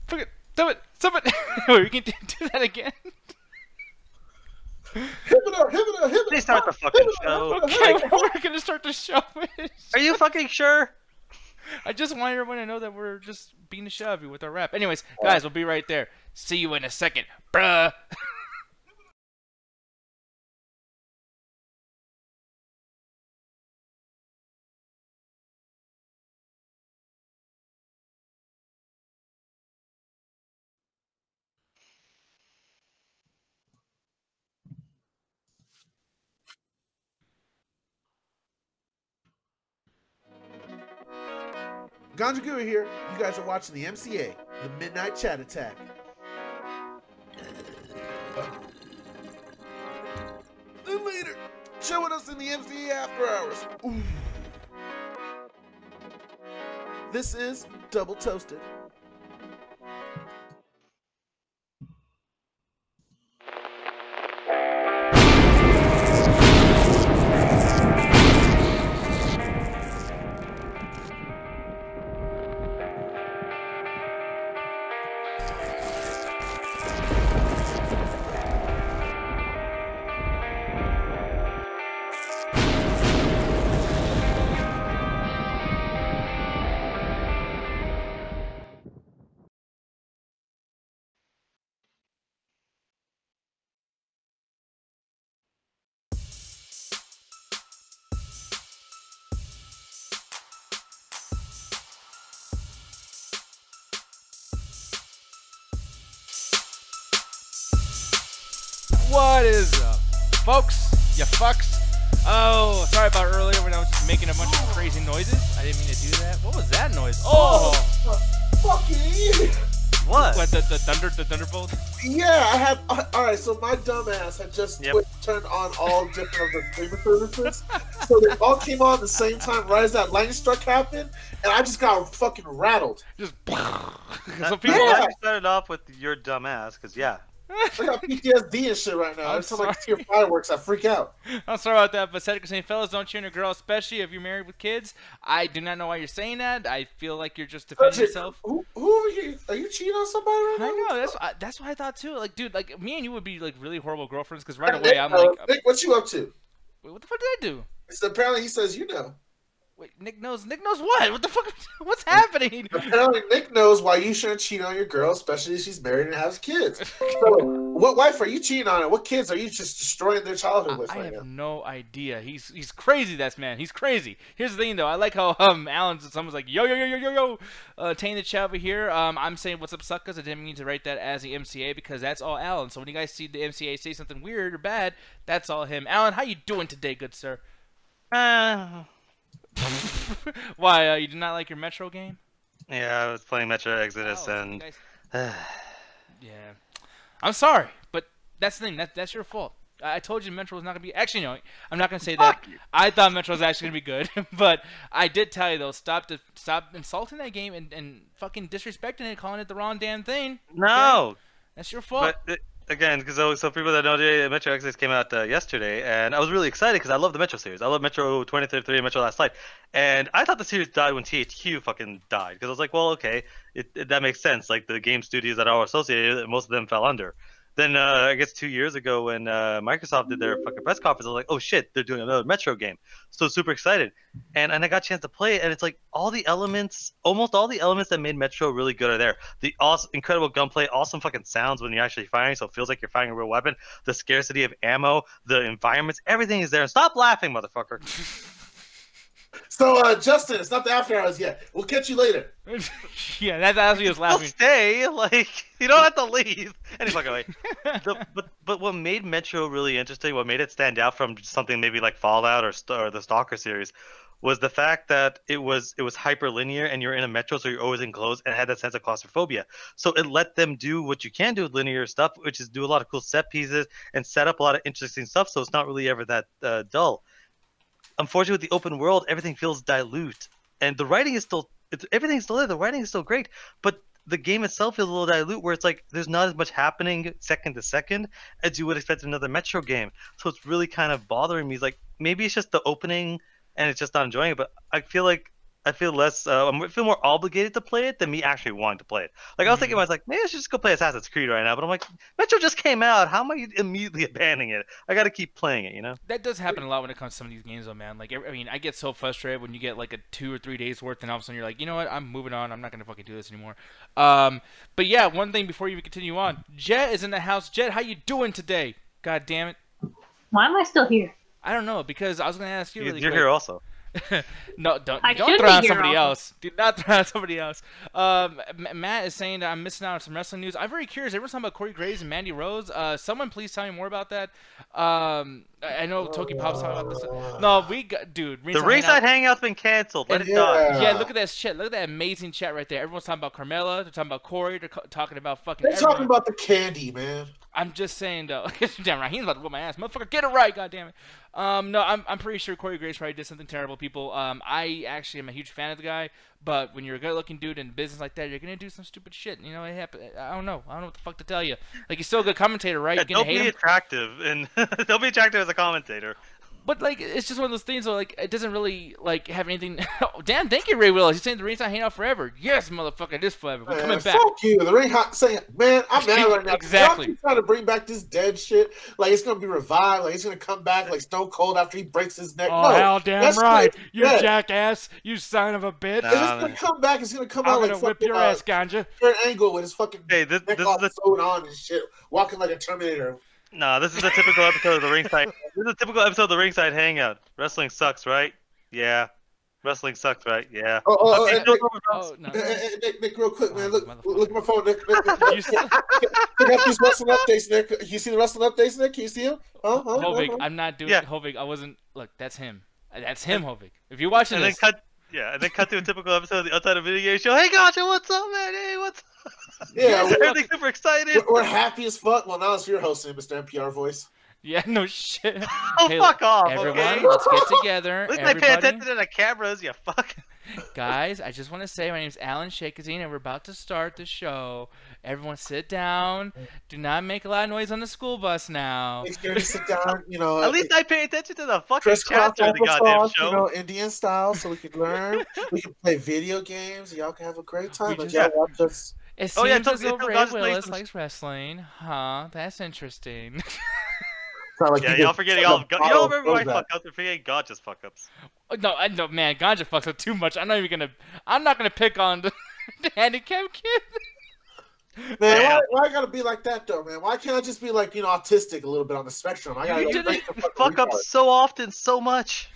Fuck it. Stop it. Stop it. Wait, we can do that again. Please start the fucking show. Okay, we're gonna start the show. Are you fucking sure? I just want everyone to know that we're just being a shovey with our rap. Anyways, guys, we'll be right there. See you in a second, bruh. Ganjagura here. You guys are watching the MCA, the Midnight Chat Attack. Then later, showing us in the MCA After Hours. Ooh. This is Double Toasted. What is up, folks? You fucks. Oh, sorry about earlier when I was just making a bunch of crazy noises. I didn't mean to do that. What was that noise? Oh, Fucking. What? The thunderbolt? Yeah, I had. Alright, so my dumbass had just turned on all different of the streaming services. So they all came on at the same time right as that lightning struck happened, and I just got fucking rattled. Just. So people started off with your dumb ass, because I got PTSD and shit right now. Every time I see your fireworks, I freak out. I'm sorry about that, but Cedric was saying, fellas, don't cheer on a girl, especially if you're married with kids. I do not know why you're saying that. I feel like you're just defending yourself. Who over here? Are you cheating on somebody right now? I know. That's what I thought too. Like, dude, like me and you would be like really horrible girlfriends because right away I'm like, Nick, what you up to? Wait, what the fuck did I do? So apparently he says you know. Wait, Nick knows. Nick knows what? What the fuck? What's happening? Apparently, Nick knows why you shouldn't cheat on your girl, especially if she's married and has kids. So, what wife are you cheating on, and what kids are you just destroying their childhood with? I have no idea. He's crazy. That man. He's crazy. Here's the thing, though. I like how someone's like yo. Tane the chat over here. I'm saying what's up, suckers. I didn't mean to write that as the MCA because that's all Alan. So when you guys see the MCA say something weird or bad, that's all him. Alan, how you doing today, good sir? Why, you did not like your Metro game? Yeah, I was playing Metro Exodus and... yeah. I'm sorry, but that's the thing. That's your fault. I told you Metro was not going to be... Actually, no, I'm not going to say that. I thought Metro was actually going to be good, but I did tell you, though, stop insulting that game and fucking disrespecting it, calling it the wrong damn thing. No! Okay? That's your fault. But, again, because so people that know, Metro Exodus came out yesterday, and I was really excited because I love the Metro series. I love Metro 2033 and Metro Last Light, and I thought the series died when THQ fucking died because I was like, well, okay, that makes sense. Like the game studios that are associated, most of them fell under. Then I guess 2 years ago when Microsoft did their fucking press conference, I was like, oh shit, they're doing another Metro game. So super excited. And I got a chance to play it, and it's like all the elements, almost all the elements that made Metro really good are there. The awesome, incredible gunplay, awesome fucking sounds when you're actually firing, so it feels like you're firing a real weapon. The scarcity of ammo, the environments, everything is there. And stop laughing, motherfucker. So, Justin, it's not the after hours yet. We'll catch you later. Yeah, that's as he was laughing. I'll stay. Like, you don't have to leave any fucking way. But what made Metro really interesting, what made it stand out from something maybe like Fallout or the Stalker series, was the fact that it was hyperlinear and you're in a metro, so you're always enclosed, and it had that sense of claustrophobia. So it let them do what you can do with linear stuff, which is do a lot of cool set pieces and set up a lot of interesting stuff. So it's not really ever that dull. Unfortunately, with the open world, everything feels dilute, and the writing is still everything's still there. The writing is still great, but the game itself feels a little dilute, where it's like there's not as much happening second to second as you would expect in another Metro game. So it's really kind of bothering me. It's like maybe it's just the opening, and it's just not enjoying it. But I feel like I feel less. I feel more obligated to play it than me actually wanting to play it. Like I was thinking, I was like, maybe I should just go play Assassin's Creed right now. But I'm like, Metro just came out. How am I immediately abandoning it? I got to keep playing it, you know. That does happen a lot when it comes to some of these games, though, man. Like, I mean, I get so frustrated when you get like a 2 or 3 days worth, and all of a sudden you're like, you know what? I'm moving on. I'm not gonna fucking do this anymore. But yeah, one thing before you even continue on, Jet is in the house. Jet, how you doing today? God damn it. Why am I still here? I don't know, because I was gonna ask you. Really You're quick. here also. No, don't I throw should on be here somebody also. else. Do not throw on somebody else. Matt is saying that I'm missing out on some wrestling news. I'm very curious. Everyone's talking about Corey Graves and Mandy Rose. Someone please tell me more about that. I know Toki Pop's talking about this. No, we got, dude. The ringside hangout's been canceled. Let it die. Yeah, look at that shit. Look at that amazing chat right there. Everyone's talking about Carmella. They're talking about Corey. They're talking about fucking. They're everyone. talking about the candy, man. I'm just saying though. Damn right, he's about to whip my ass, motherfucker. Get it right, goddammit. No, I'm pretty sure Corey Graves probably did something terrible, people. I actually am a huge fan of the guy, but when you're a good-looking dude in business like that, you're gonna do some stupid shit. You know, it happens. I don't know what the fuck to tell you. Like, he's still a good commentator, right? Yeah, You're gonna don't hate be him. attractive, and don't be attractive as a commentator. But like, it's just one of those things where like it doesn't really like have anything. Oh, damn, thank you, Ray Willis. He's saying the ring's not hanging out forever. Yes, motherfucker, this forever. We're coming back. Fuck you. The ring hot saying, man, I'm mad right now. Exactly. Y'all keep trying to bring back this dead shit. Like it's gonna be revived. Like he's gonna come back like Stone Cold after he breaks his neck. Oh, no, hell damn that's right. good. You Yeah. jackass. You son of a bitch. If it's gonna come back, it's gonna come I'm out gonna like whip fucking your ass, ganja. Kurt Angle with his fucking Hey, this neck is all the sewed on and shit, walking like a Terminator. No, this is a typical episode of the ringside. This is a typical episode of the ringside hangout. Wrestling sucks, right? Yeah. Wrestling sucks, right? Yeah. Okay, No. Nick, real quick, man. Look Motherfucker. at my phone, Nick. You see- Check out these wrestling updates, Nick. You see the wrestling updates, Nick? Can you see them? Hovig, I'm not doing Yeah. Hovig. I wasn't. Look, that's him. That's him, Hovig. If you're watching and then this, cut to a typical episode of the Outside of Video Game Show. Hey, Gotcha, what's up, man? Hey, what's up? Yeah, Everything's super excited. we're happy as fuck. Well, now it's your hosting, Mr. NPR voice. yeah, no shit. Oh, Hey, fuck off, Everyone, okay? let's get together. At least I pay Everybody, attention to the cameras, you fuck. guys, I just want to say my name's Alan Shakazine, and we're about to start the show. Everyone, sit down. Do not make a lot of noise on the school bus now. Make sure to sit down, you know. At least I pay attention to the fucking crisscross chat during the goddamn applesauce, show. you know, Indian style, so we can learn. We can play video games. Y'all can have a great time. We But just- y'all watch us. It Oh, seems yeah, as tell though Ray God's Willis places. likes wrestling. Huh? That's interesting. Sound like Yeah, you y'all did forgetting some all. Y'all bottle remember my throwback. fuck ups. You're forgetting Gotcha's fuck ups. No, man, Ganja fucks up too much. I'm not gonna pick on the handicapped kid. Man, why I gotta be like that though, man? Why can't I just be like, you know, autistic a little bit on the spectrum? I gotta You go break the fucking fuck up retard. so often, so much.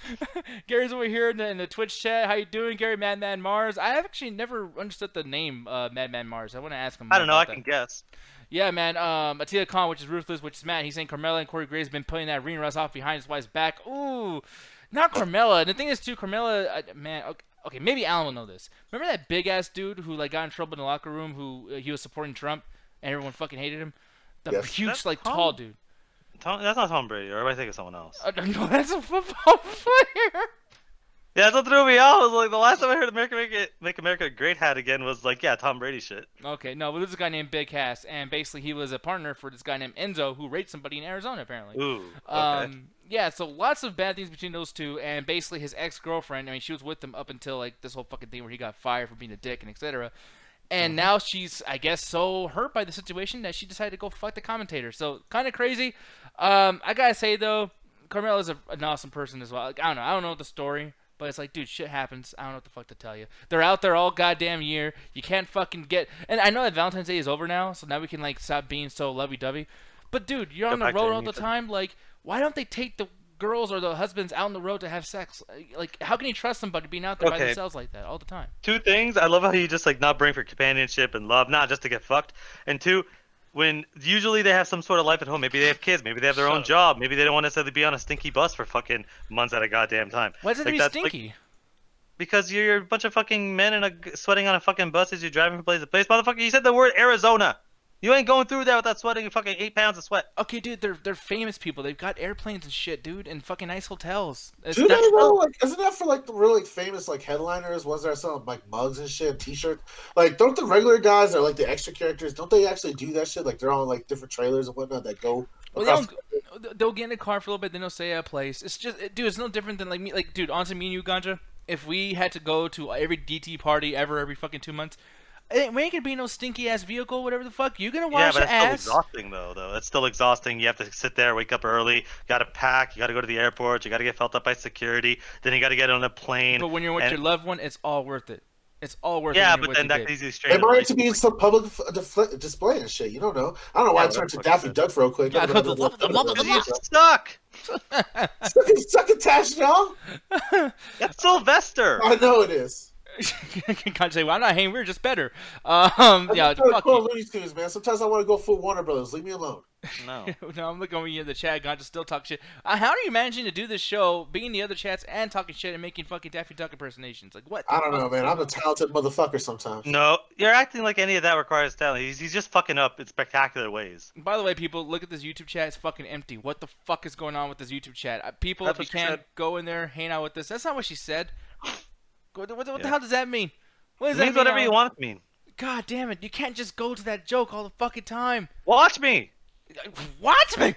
Gary's over here in the Twitch chat. How you doing, Gary? Madman Mars. I have actually never understood the name Madman Mars. I want to ask him. I don't know. I about can that. guess. Yeah, man. Attila Khan, which is Ruthless, which is Matt. He's saying Carmella and Corey Graves been putting that ring rust off behind his wife's back. Ooh, not Carmella. The thing is, too, Carmella, man. Okay, maybe Alan will know this. Remember that big ass dude who like got in trouble in the locker room? Who he was supporting Trump, and everyone fucking hated him. The Yes. huge, That's like Tom? tall dude. That's not Tom Brady, or am I thinking of someone else? No, that's a football player. Yeah, that's what threw me off. Was like the last time I heard America make America great hat again was like, yeah, Tom Brady shit. Okay, no, but there's a guy named Big Cass, and basically he was a partner for this guy named Enzo who raped somebody in Arizona, apparently. Ooh. Okay. Yeah, so lots of bad things between those two, and basically his ex-girlfriend, I mean, she was with him up until, like, this whole fucking thing where he got fired for being a dick and etc. And now she's, I guess, so hurt by the situation that she decided to go fuck the commentator. So, kind of crazy. I gotta say, though, Carmella's an awesome person as well. Like, I don't know the story. But it's like, dude, shit happens. I don't know what the fuck to tell you. They're out there all goddamn year. You can't fucking get... And I know that Valentine's Day is over now, so now we can, like, stop being so lovey-dovey. But, dude, you're on the back to road your all the music. time. Like, why don't they take the girls or the husbands out on the road to have sex? Like, how can you trust somebody being out there by Okay. themselves like that all the time? Two things. I love how you just like not bring for companionship and love, not just to get fucked. And two, when usually they have some sort of life at home. Maybe they have kids. Maybe they have their Shut own up. job. Maybe they don't want to necessarily be on a stinky bus for fucking months at a goddamn time. Why does it Like, be that's, like, stinky? because you're a bunch of fucking men sweating on a fucking bus as you're driving from place to place. Motherfucker, you said the word Arizona. You ain't going through there without sweating fucking 8 pounds of sweat. Okay, dude, they're famous people. They've got airplanes and shit, dude, and fucking nice hotels. It's Do they not- though? Like, isn't that for like the really famous like headliners? Ones that are selling like mugs and shit, and t-shirts? Like, don't the regular guys or like the extra characters? Don't they actually do that shit? Like, they're on like different trailers and whatnot that go. Well, across- they'll get in a car for a little bit, then they'll stay at a place. It's just, dude, it's no different than like me. Like, dude, honestly, me and you, Ganja, if we had to go to every DT party ever every fucking 2 months, we ain't gonna be no stinky ass vehicle, whatever the fuck. You're gonna wash your ass. Yeah, but it's still exhausting though. It's still exhausting. You have to sit there, wake up early. You gotta pack. You gotta go to the airport. You gotta get felt up by security. Then you gotta get on a plane. But when you're with your loved one, it's all worth it. It's all worth it. Yeah, but then that leads you straight. It might to be some public display and shit. You don't know. I don't know why I turned to Daffy Duck real quick. You suck. Suck attached, y'all. That's Sylvester. I know it is. Can't say, well, I'm not hanging. We're just better. Yeah, fuck you. Looney Tunes, man. Sometimes I want to go full Warner Brothers. Leave me alone. No. No, I'm looking over you in the chat. Got to still talk shit. How are you managing to do this show, being in the other chats and talking shit and making fucking Daffy Duck impersonations? Like what? I don't know, man. I'm a talented motherfucker sometimes. No, you're acting like any of that requires talent. He's just fucking up in spectacular ways. By the way, people, look at this YouTube chat. It's fucking empty. What the fuck is going on with this YouTube chat? People, if you can't go in there, hang out with this. That's not what she said. What the hell does that mean? What does that mean? Means whatever you want it to mean. God damn it! You can't just go to that joke all the fucking time. Watch me. Watch me.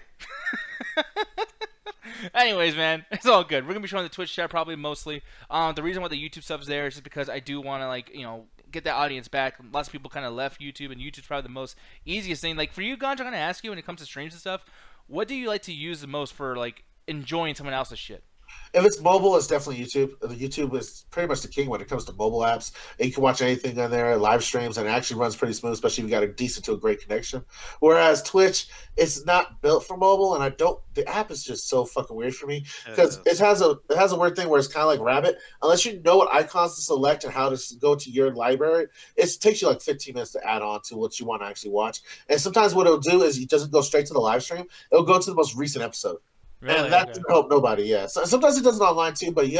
Anyways, man, it's all good. We're gonna be showing the Twitch chat probably mostly. The reason why the YouTube stuff's there is just because I do want to get that audience back. Lots of people kind of left YouTube, and YouTube's probably the most easiest thing. Like for you, Ganj, I'm gonna ask you when it comes to streams and stuff, what do you like to use the most for like enjoying someone else's shit? If it's mobile, it's definitely YouTube. YouTube is pretty much the king when it comes to mobile apps. And you can watch anything on there, live streams, and it actually runs pretty smooth, especially if you got a decent to a great connection. Whereas Twitch, it's not built for mobile, and the app is just so fucking weird for me because it has a weird thing where it's kind of like Rabbit. Unless you know what icons to select and how to go to your library, it takes you like 15 minutes to add on to what you want to actually watch. And sometimes what it'll do is it doesn't go straight to the live stream; it'll go to the most recent episode. Really? And that doesn't help nobody, yeah. So sometimes it does it online too, but you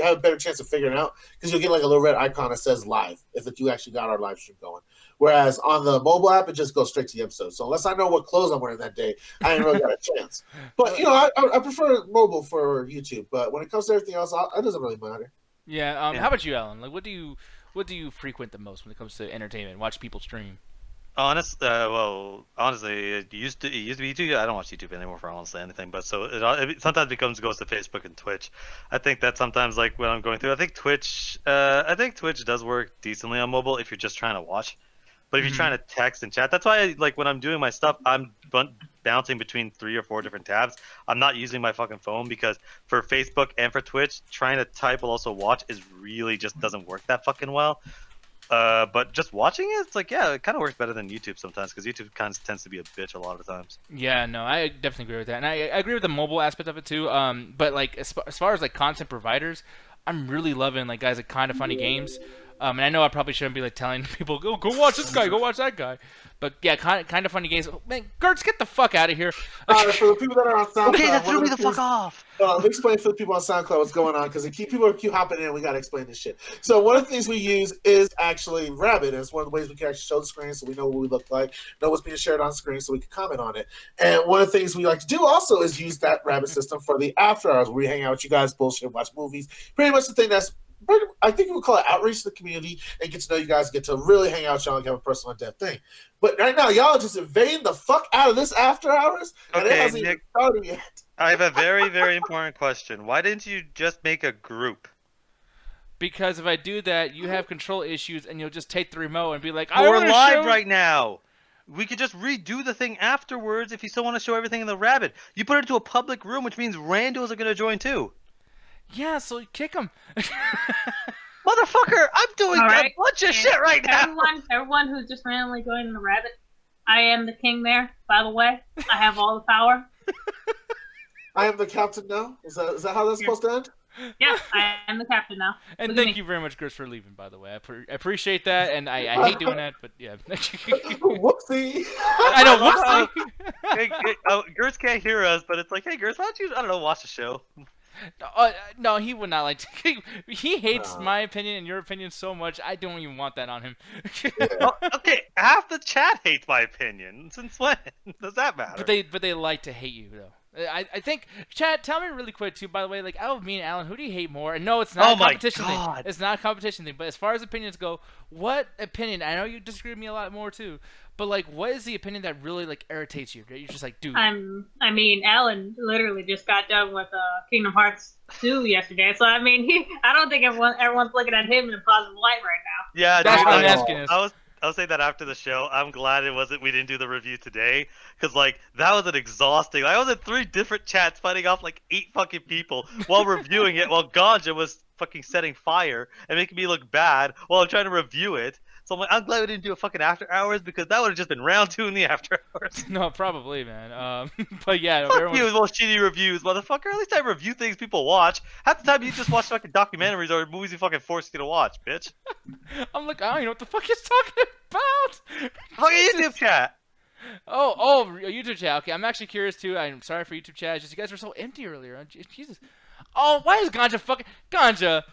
have a better chance of figuring it out because you'll get like a little red icon that says live if you actually got our live stream going. Whereas on the mobile app, it just goes straight to the episode. So unless I know what clothes I'm wearing that day, I ain't really got a chance. But I prefer mobile for YouTube. But when it comes to everything else, it doesn't really matter. Yeah. How about you, Alan? Like, what do you frequent the most when it comes to entertainment? Watch people stream. Honestly, it used to be YouTube. I don't watch YouTube anymore for honestly anything, but so it sometimes goes to Facebook and Twitch. I think that sometimes like when I'm going through, I think Twitch does work decently on mobile if you're just trying to watch, but if you're trying to text and chat, that's why like when I'm doing my stuff, I'm bouncing between 3 or 4 different tabs. I'm not using my fucking phone because for Facebook and for Twitch, trying to type while also watch is really just doesn't work that fucking well. But just watching it, it's like, yeah, it kind of works better than YouTube sometimes because YouTube kind of tends to be a bitch a lot of the times. Yeah, no, I definitely agree with that, and I agree with the mobile aspect of it too. But like as far as like content providers, I'm really loving like guys like Kinda Funny Games. And I know I probably shouldn't be like telling people go watch this guy, go watch that guy. But yeah, kind of funny games. Man, Gertz, get the fuck out of here. For the people that are on SoundCloud, okay, that threw me the fuck off. Let me explain for the people on SoundCloud what's going on because people keep hopping in. We got to explain this shit. So one of the things we use is actually Rabbit. It's one of the ways we can actually show the screen so we know what we look like, know what's being shared on screen so we can comment on it. And one of the things we like to do also is use that Rabbit system for the after hours where we hang out with you guys, bullshit, watch movies. Pretty much the thing that's I think we would call it outreach to the community and get to know you guys, get to really hang out with y'all and have a personal in-depth thing. But right now, y'all are just invading the fuck out of this after hours, and it hasn't even started yet. I have a very, very important question. Why didn't you just make a group? Because if I do that, you have control issues, and you'll just take the remote and be like, we're live right now. We could just redo the thing afterwards if you still want to show everything in the Rabbit. You put it into a public room, which means randos are going to join too. Yeah, so kick him. Motherfucker, I'm doing a bunch of shit right now. Everyone who's just randomly joining the Rabbit, I am the king there, by the way. I have all the power. I am the captain now? Is that how that's supposed to end? Yeah, I am the captain now. And thank you very much, Chris, for leaving, by the way. I appreciate that, and I hate doing that, but yeah. Whoopsie. I know, whoopsie. Gertz can't hear us, but it's like, hey, Gertz, why don't you, I don't know, watch the show? No, he would not like to. He hates my opinion and your opinion so much. I don't even want that on him. Okay, half the chat hates my opinion. Since when does that matter? But they like to hate you though. I think, Chad, tell me really quick too. By the way, like out of me and Alan, who do you hate more? And no, it's not a competition thing. It's not a competition thing. But as far as opinions go, what opinion? I know you disagree with me a lot more too. But like, what is the opinion that really like irritates you? You're just like, dude. I mean, Alan literally just got done with Kingdom Hearts 2 yesterday. So I mean, I don't think everyone's looking at him in a positive light right now. Yeah, that's what I'm asking. I'll say that after the show. I'm glad we didn't do the review today, because like that was an exhausting. I was in 3 different chats fighting off like 8 fucking people while reviewing it, while Ganja was fucking setting fire and making me look bad while I'm trying to review it. So I'm glad we didn't do a fucking after hours, because that would have just been round 2 in the after hours. No, probably, man. But yeah, fuck you with most shitty reviews, motherfucker. At least I review things people watch. Half the time you just watch fucking documentaries or movies you fucking force you to watch, bitch. I'm like, I don't even know what the fuck he's talking about. Fucking YouTube chat. Oh, YouTube chat. Okay, I'm actually curious too. I'm sorry for YouTube chat. Just you guys were so empty earlier. Jesus. Oh, why is Ganja fucking Ganja?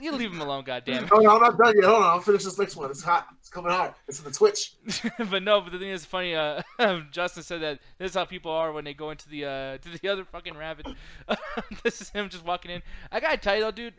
You leave him alone, goddamn. Oh no, I'm not done yet. Hold on, I'll finish this next one. It's hot. It's coming hot. It's in the Twitch. But the thing is funny. Justin said that this is how people are when they go into the to the other fucking rabbit. This is him just walking in. I gotta tell you though, dude.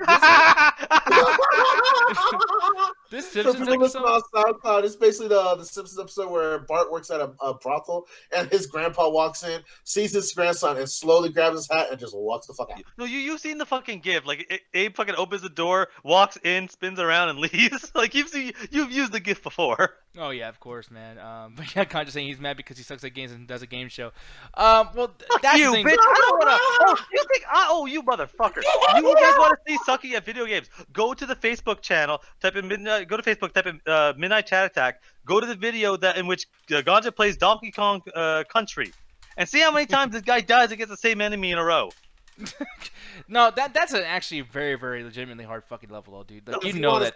This Simpsons episode. On SoundCloud, it's basically the Simpsons episode where Bart works at a brothel and his grandpa walks in, sees his grandson, and slowly grabs his hat and just walks the fuck out. No, you've seen the fucking GIF. Like Abe fucking opens the door, walks in, spins around, and leaves. Like you've used the GIF before. Oh yeah, of course, man. But yeah, kind of saying he's mad because he sucks at games and does a game show. Well, that's you, the thing. bitch. I don't wanna. Oh, you think I owe you, motherfucker? You guys want to see sucking at video games? Go to the Facebook channel. Type in midnight. Go to Facebook. Type in Midnight Chat Attack. Go to the video in which Ganja plays Donkey Kong Country, and see how many times this guy dies against the same enemy in a row. No, that's an actually very, very legitimately hard fucking level, though, dude. Like, you know that.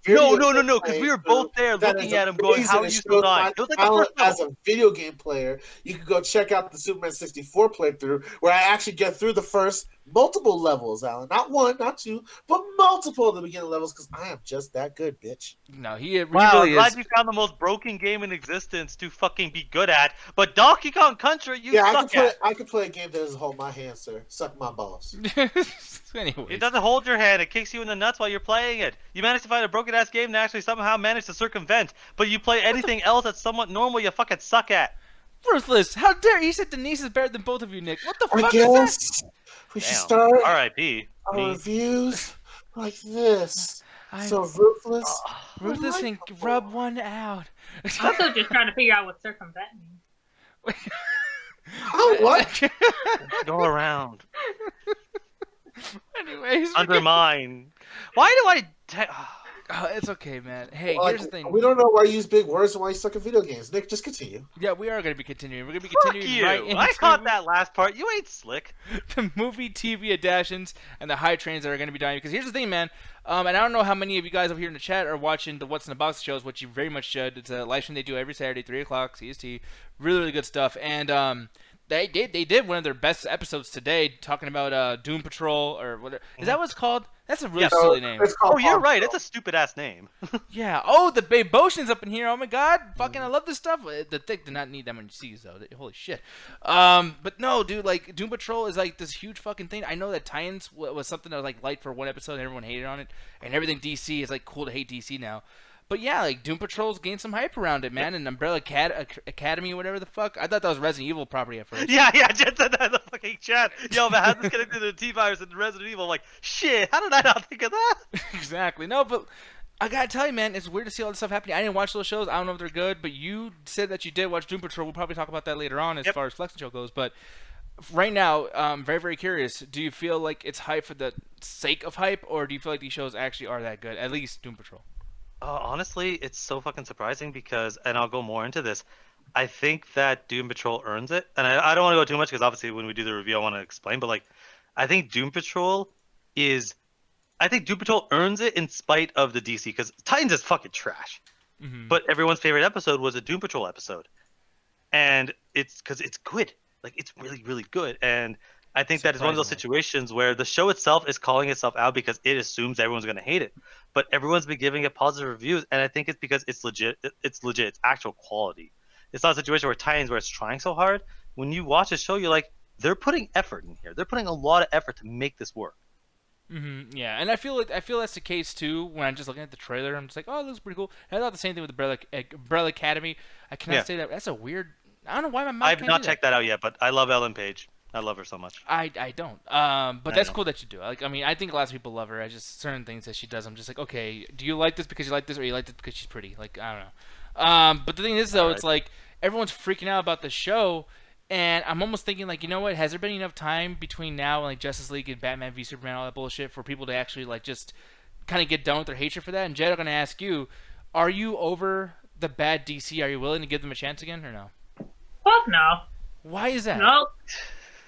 No, because we were both there looking at him going, how are you still dying? It was like the first as a video game player, you can go check out the Superman 64 playthrough, where I actually get through the first multiple levels, Alan. Not 1, not 2, but multiple of the beginning levels, because I am just that good, bitch. No, he wow, really I'm glad you found the most broken game in existence to fucking be good at, but Donkey Kong Country, I could play a game that doesn't hold my hand, sir. Suck my balls. Anyways. It doesn't hold your hand. It kicks you in the nuts while you're playing it. You managed to find a broken-ass game and actually somehow managed to circumvent, but you play anything else that's somewhat normal, you fucking suck at. Ruthless, how dare you said Denise is better than both of you, Nick? What the fuck is that? We should start R.I.P. our reviews like this. So Ruthless. Ruthless can rub one out. Also just trying to figure out what circumvent means. Oh, what? Go around. Anyways. Undermine. Why do I... Oh, it's okay, man. Hey, well, here's the thing. We don't know why you use big words and why you suck at video games. Nick, just continue. Yeah, we are going to be continuing. We're going to be Fuck continuing you. right into... I caught that last part. You ain't slick. The movie, TV adaptations, and the high trains that are going to be dying. Because here's the thing, man. And I don't know how many of you guys over here in the chat are watching the What's in the Box shows, which you very much should. It's a live stream they do every Saturday, 3 o'clock, CST. Really, really good stuff. And they did one of their best episodes today, talking about Doom Patrol, or whatever. Is that what it's called? That's a really silly name. Oh, you're right. It's a stupid-ass name. Yeah. Oh, the Babe Ocean's up in here. Oh, my God. Fucking, I love this stuff. The Thick did not need that many C's, though. Holy shit. But no, dude, like, Doom Patrol is, like, this huge fucking thing. I know that Titans was something that was, like, light for one episode, and everyone hated on it. And everything DC is, like, cool to hate DC now. But yeah, like Doom Patrol's gained some hype around it, man. And Umbrella Academy, whatever the fuck. I thought that was Resident Evil property at first. Yeah, Jen said that in the fucking chat. Yo, man, how's this connected to the T-Virus and Resident Evil? I'm like, shit, how did I not think of that? Exactly. No, but I gotta tell you, man, it's weird to see all this stuff happening. I didn't watch those shows. I don't know if they're good, but you said that you did watch Doom Patrol. We'll probably talk about that later on as far as Flex and Show goes. But right now, I'm very, very curious. Do you feel like it's hype for the sake of hype, or do you feel like these shows actually are that good? At least Doom Patrol. Honestly, it's so fucking surprising because, and I'll go more into this, I think that Doom Patrol earns it. And I don't want to go too much because obviously when we do the review I want to explain, but like, I think Doom Patrol earns it in spite of the DC, because Titans is fucking trash. Mm-hmm. But everyone's favorite episode was a Doom Patrol episode. And it's because it's good. Like, it's really, really good. And I think that is one of those situations where the show itself is calling itself out because it assumes everyone's going to hate it. But everyone's been giving it positive reviews, and I think it's because it's legit. It's legit. It's actual quality. It's not a situation where Titans, where it's trying so hard. When you watch a show, you're like, they're putting effort in here. They're putting a lot of effort to make this work. Yeah, and I feel that's the case too. When I'm just looking at the trailer, I'm just like, oh, it looks pretty cool. And I thought the same thing with Umbrella Academy. I cannot say that. That's a weird. I don't know why my mouth. I've not checked that out yet, but I love Ellen Page. I love her so much. I don't. But that's cool that you do. Like, I mean, I think lots of people love her. I just certain things that she does. I'm just like, okay, do you like this because you like this, or you like this because she's pretty? Like, I don't know. But the thing is, though, it's like everyone's freaking out about the show. And I'm almost thinking, like, you know what? Has there been enough time between now and, like, Justice League and Batman v Superman, all that bullshit, for people to actually, like, just kind of get done with their hatred for that? And Jed, I'm going to ask you, are you over the bad DC? Are you willing to give them a chance again, or no? Fuck no. Why is that? No.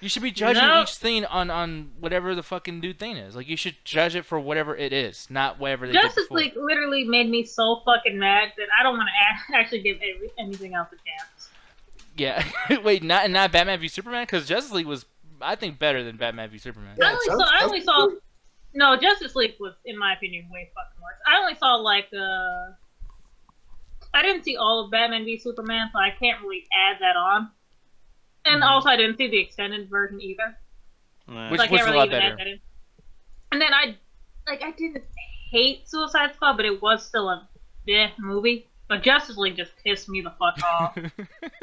You should be judging each thing on whatever the fucking new thing is. Like, you should judge it for whatever it is, not whatever they did before. Justice League literally made me so fucking mad that I don't want to actually give anything else a chance. Yeah. Wait, not Batman v Superman? Because Justice League was, I think, better than Batman v Superman. Yeah, I only saw... No, Justice League was, in my opinion, way fucking worse. I only saw, like, I didn't see all of Batman v Superman, so I can't really add that on. And also, I didn't see the extended version either. Which was a lot better. And then I didn't hate Suicide Squad, but it was still a movie. But Justice League just pissed me the fuck off.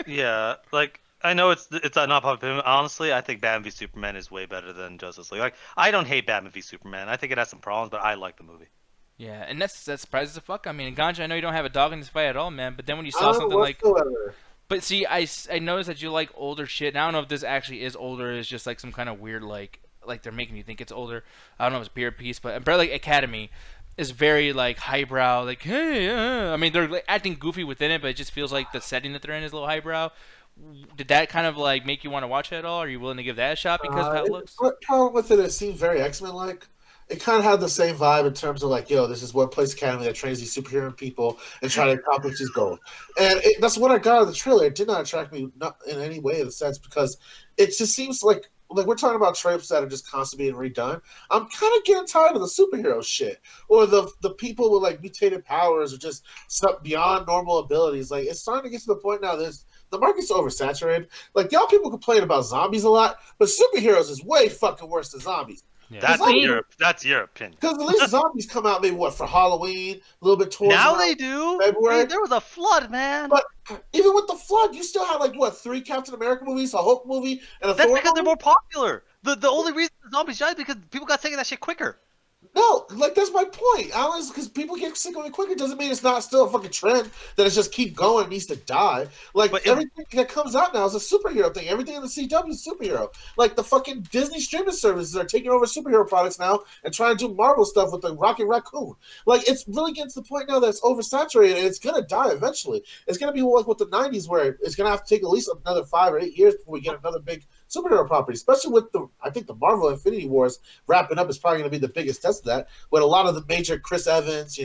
Yeah, like, I know it's not popular. Honestly, I think Batman v Superman is way better than Justice League. Like, I don't hate Batman v Superman. I think it has some problems, but I like the movie. Yeah, and that surprises the fuck. I mean, Ganja, I know you don't have a dog in this fight at all, man. But then when you saw something like... But see, I noticed that you like older shit. And I don't know if this actually is older. It's just like some kind of weird, like they're making you think it's older. I don't know if it's a period piece, but Umbrella Academy is very like highbrow. Like, hey, I mean, they're like, acting goofy within it, but it just feels like the setting that they're in is a little highbrow. Did that kind of like make you want to watch it at all? Are you willing to give that a shot because of how it looks? The problem with it seemed very X-Men like. It kind of had the same vibe in terms of like, yo, this is one place academy that trains these superhero people and try to accomplish these goals. And that's what I got out of the trailer. It did not attract me not in any way in the sense because it just seems like we're talking about tropes that are just constantly being redone. I'm kind of getting tired of the superhero shit or the people with like mutated powers or just stuff beyond normal abilities. Like it's starting to get to the point now the market's oversaturated. Like y'all people complain about zombies a lot, but superheroes is way fucking worse than zombies. Yeah. That's your opinion. Because at least zombies come out maybe for Halloween, a little bit towards now they do. February. Hey, there was a flood, man. But even with the flood, you still have like 3 Captain America movies, a Hulk movie, and a That's Thor because movie? they're more popular. The only reason the zombies died is because people got sick of that shit quicker. No, like that's my point. Honestly, because people get sick of it quicker doesn't mean it's not still a fucking trend that it's just keep going and needs to die. Like everything that comes out now is a superhero thing. Everything in the CW is superhero. Like the fucking Disney streaming services are taking over superhero products now and trying to do Marvel stuff with the Rocket Raccoon. Like it's really getting to the point now that it's oversaturated and it's gonna die eventually. It's gonna be like with the '90s where it's gonna have to take at least another 5 or 8 years before we get another big superhero property. Especially with I think the Marvel Infinity Wars wrapping up is probably gonna be the biggest test of that. When a lot of the major Chris Evans,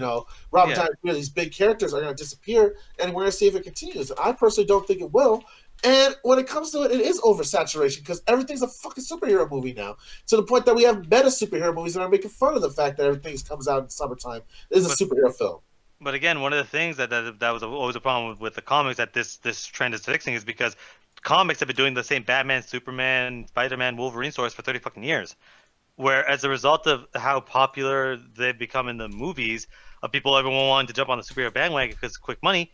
Valentine, these big characters are going to disappear, and we're going to see if it continues. And I personally don't think it will. And when it comes to it, it is oversaturation because everything's a fucking superhero movie now. To the point that we have meta superhero movies that are making fun of the fact that everything comes out in summertime is a superhero film. But again, one of the things that was always a problem with the comics that this trend is fixing is because comics have been doing the same Batman, Superman, Spider-Man, Wolverine stories for 30 fucking years. Where as a result of how popular they've become in the movies, everyone wanting to jump on the superhero bandwagon because quick money,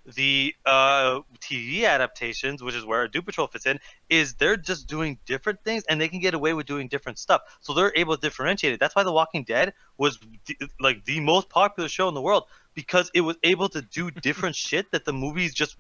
the TV adaptations, which is where Doom Patrol fits in, is they're just doing different things and they can get away with doing different stuff. So they're able to differentiate it. That's why The Walking Dead was like the most popular show in the world because it was able to do different shit that the movies just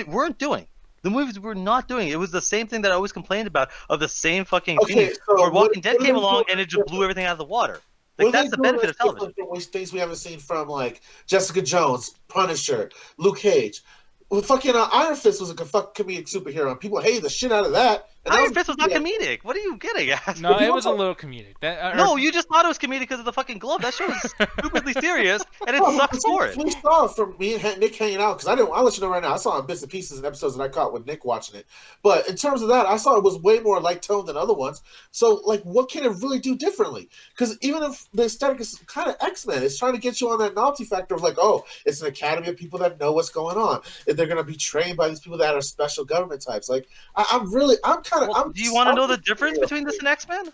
weren't doing. The movies were not doing it. It was the same thing that I always complained about of the same fucking thing. Where Walking Dead came along and it just blew everything out of the water. Like that's the benefit of television. Things we haven't seen from like Jessica Jones, Punisher, Luke Cage. Well, fucking Iron Fist was a fucking comedic superhero, and people hated the shit out of that. And Iron Fist was not comedic. What are you getting at? No, it was a little comedic. No, you just thought it was comedic because of the fucking glove. That show is stupidly serious, and it sucks for it. We saw it from me and Nick hanging out, because I'll let you know right now, I saw it in bits and pieces and episodes that I caught with Nick watching it. But in terms of that, I saw it was way more light toned than other ones. So, like, what can it really do differently? Because even if the aesthetic is kind of X-Men, it's trying to get you on that novelty factor of like, oh, it's an academy of people that know what's going on. And they're going to be trained by these people that are special government types. Like, I'm kind Well, do you want to know the difference between this and X-Men?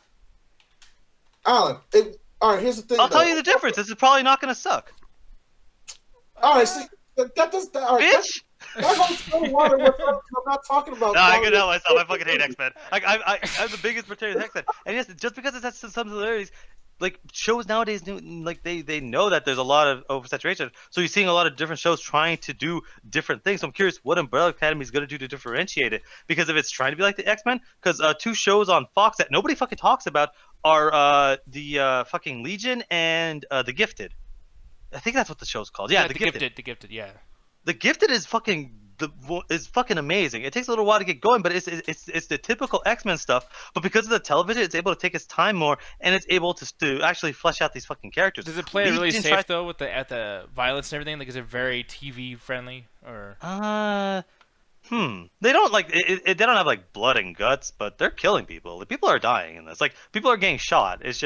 Alan, all right. Here's the thing. I'll tell you the difference. This is probably not going to suck. All right, see, that does that. All right, Bitch. that holds no water. I'm not talking about. No, I can tell myself. I fucking hate X-Men. I'm the biggest portrayal of X-Men. And yes, just because it has some similarities, like shows nowadays, like they know that there's a lot of oversaturation. So you're seeing a lot of different shows trying to do different things. So I'm curious what Umbrella Academy is going to do to differentiate it. Because if it's trying to be like the X-Men, because 2 shows on Fox that nobody fucking talks about are the fucking Legion and The Gifted. I think that's what the show's called. Yeah, The Gifted. The Gifted, yeah. The Gifted is fucking amazing. It takes a little while to get going, but it's the typical X-Men stuff. But because of the television, it's able to take its time more, and it's able to actually flesh out these fucking characters. Does it play really safe though with the violence and everything? Like, is it very TV friendly or? They don't like it. They don't have like blood and guts, but they're killing people. Like, people are dying in this. Like, people are getting shot. It's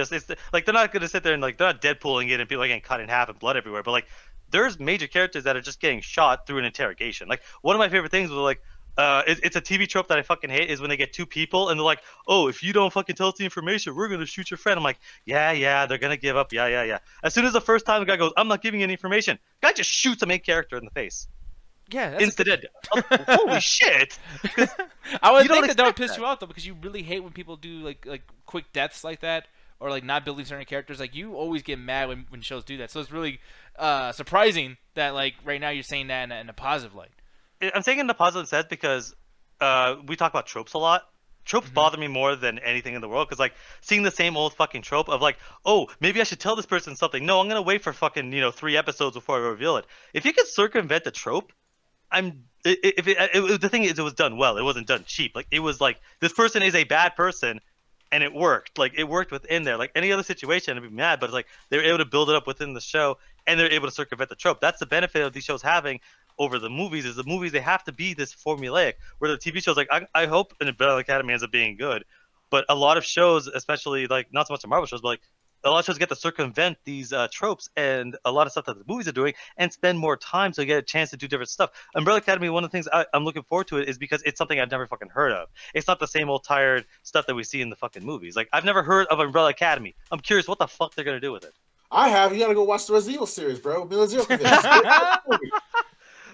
like they're not gonna sit there and like they're not Deadpooling it and people are getting cut in half and blood everywhere. But like, there's major characters that are just getting shot through an interrogation. Like, one of my favorite things was like, it's a TV trope that I fucking hate is when they get 2 people and they're like, oh, if you don't fucking tell us the information, we're gonna shoot your friend. I'm like, yeah, they're gonna give up. Yeah. As soon as the first time the guy goes, I'm not giving you any information, guy just shoots the main character in the face. Yeah, that's instead. Holy shit! I would think that would piss you off though, because you really hate when people do like quick deaths like that, or like not building certain characters. Like, you always get mad when shows do that. So it's really surprising that like right now you're saying that in a positive light. I'm saying it in a positive sense because we talk about tropes a lot. Tropes bother me more than anything in the world, because like seeing the same old fucking trope of like, oh, maybe I should tell this person something. No, I'm gonna wait for fucking 3 episodes before I reveal it. If you could circumvent the trope, the thing is, it was done well. It wasn't done cheap. Like, it was like, this person is a bad person, and it worked. Like, it worked within there. Like, any other situation, I'd be mad, but it's like they were able to build it up within the show, and they're able to circumvent the trope. That's the benefit of these shows having over the movies. Is the movies, they have to be this formulaic, where the TV shows, like, I hope an Umbrella Academy ends up being good, but a lot of shows, especially like not so much the Marvel shows, but like a lot of shows get to circumvent these tropes and a lot of stuff that the movies are doing and spend more time so you get a chance to do different stuff. Umbrella Academy, one of the things I'm looking forward to it is because it's something I've never fucking heard of. It's not the same old tired stuff that we see in the fucking movies. Like, I've never heard of Umbrella Academy. I'm curious what the fuck they're going to do with it. I have. You got to go watch the Resident Evil series, bro.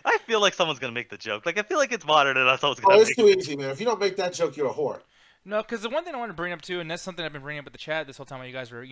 I feel like someone's going to make the joke. Like, I feel like it's modern enough someone's going to it's too easy, man. If you don't make that joke, you're a whore. No, because the one thing I want to bring up too, and that's something I've been bringing up with the chat this whole time while you guys were,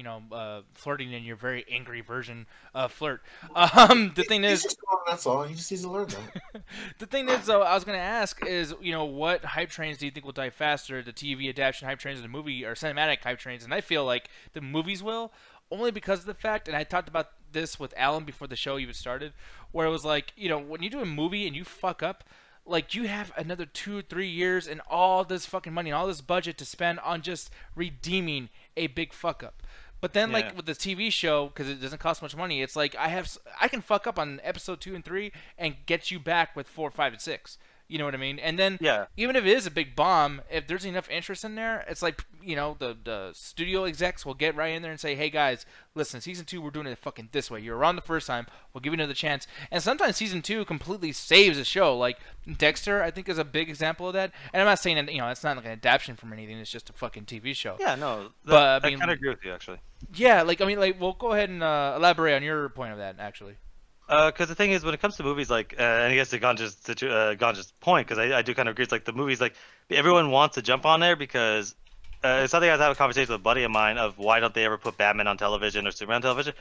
flirting in your very angry version of flirt. The thing is, that's all. He just needs to learn that. The thing is, though, I was going to ask is, what hype trains do you think will die faster, the TV adaptation hype trains or the movie or cinematic hype trains? And I feel like the movies will, only because of the fact, and I talked about this with Alan before the show even started, where it was like, when you do a movie and you fuck up, like, you have another 2 or 3 years and all this fucking money and all this budget to spend on just redeeming a big fuck up. But then, like, with the TV show, because it doesn't cost much money, it's like I can fuck up on episode 2 and 3 and get you back with 4, 5, and 6. You know what I mean? And then, even if it is a big bomb, if there's enough interest in there, it's like, the studio execs will get right in there and say, hey, guys, listen, season 2, we're doing it fucking this way. You're wrong the first time. We'll give you another chance. And sometimes season 2 completely saves a show. Like, Dexter, I think, is a big example of that. And I'm not saying that, it's not like an adaptation from anything. It's just a fucking TV show. Yeah, no. I kind of agree with you, actually. Yeah, well, go ahead and elaborate on your point of that, actually. Because the thing is, when it comes to movies, like, and I guess to Ganja's point, because I do kind of agree, it's like the movies, like, everyone wants to jump on there because it's something I was having a conversation with a buddy of mine of why don't they ever put Batman on television or Superman on television.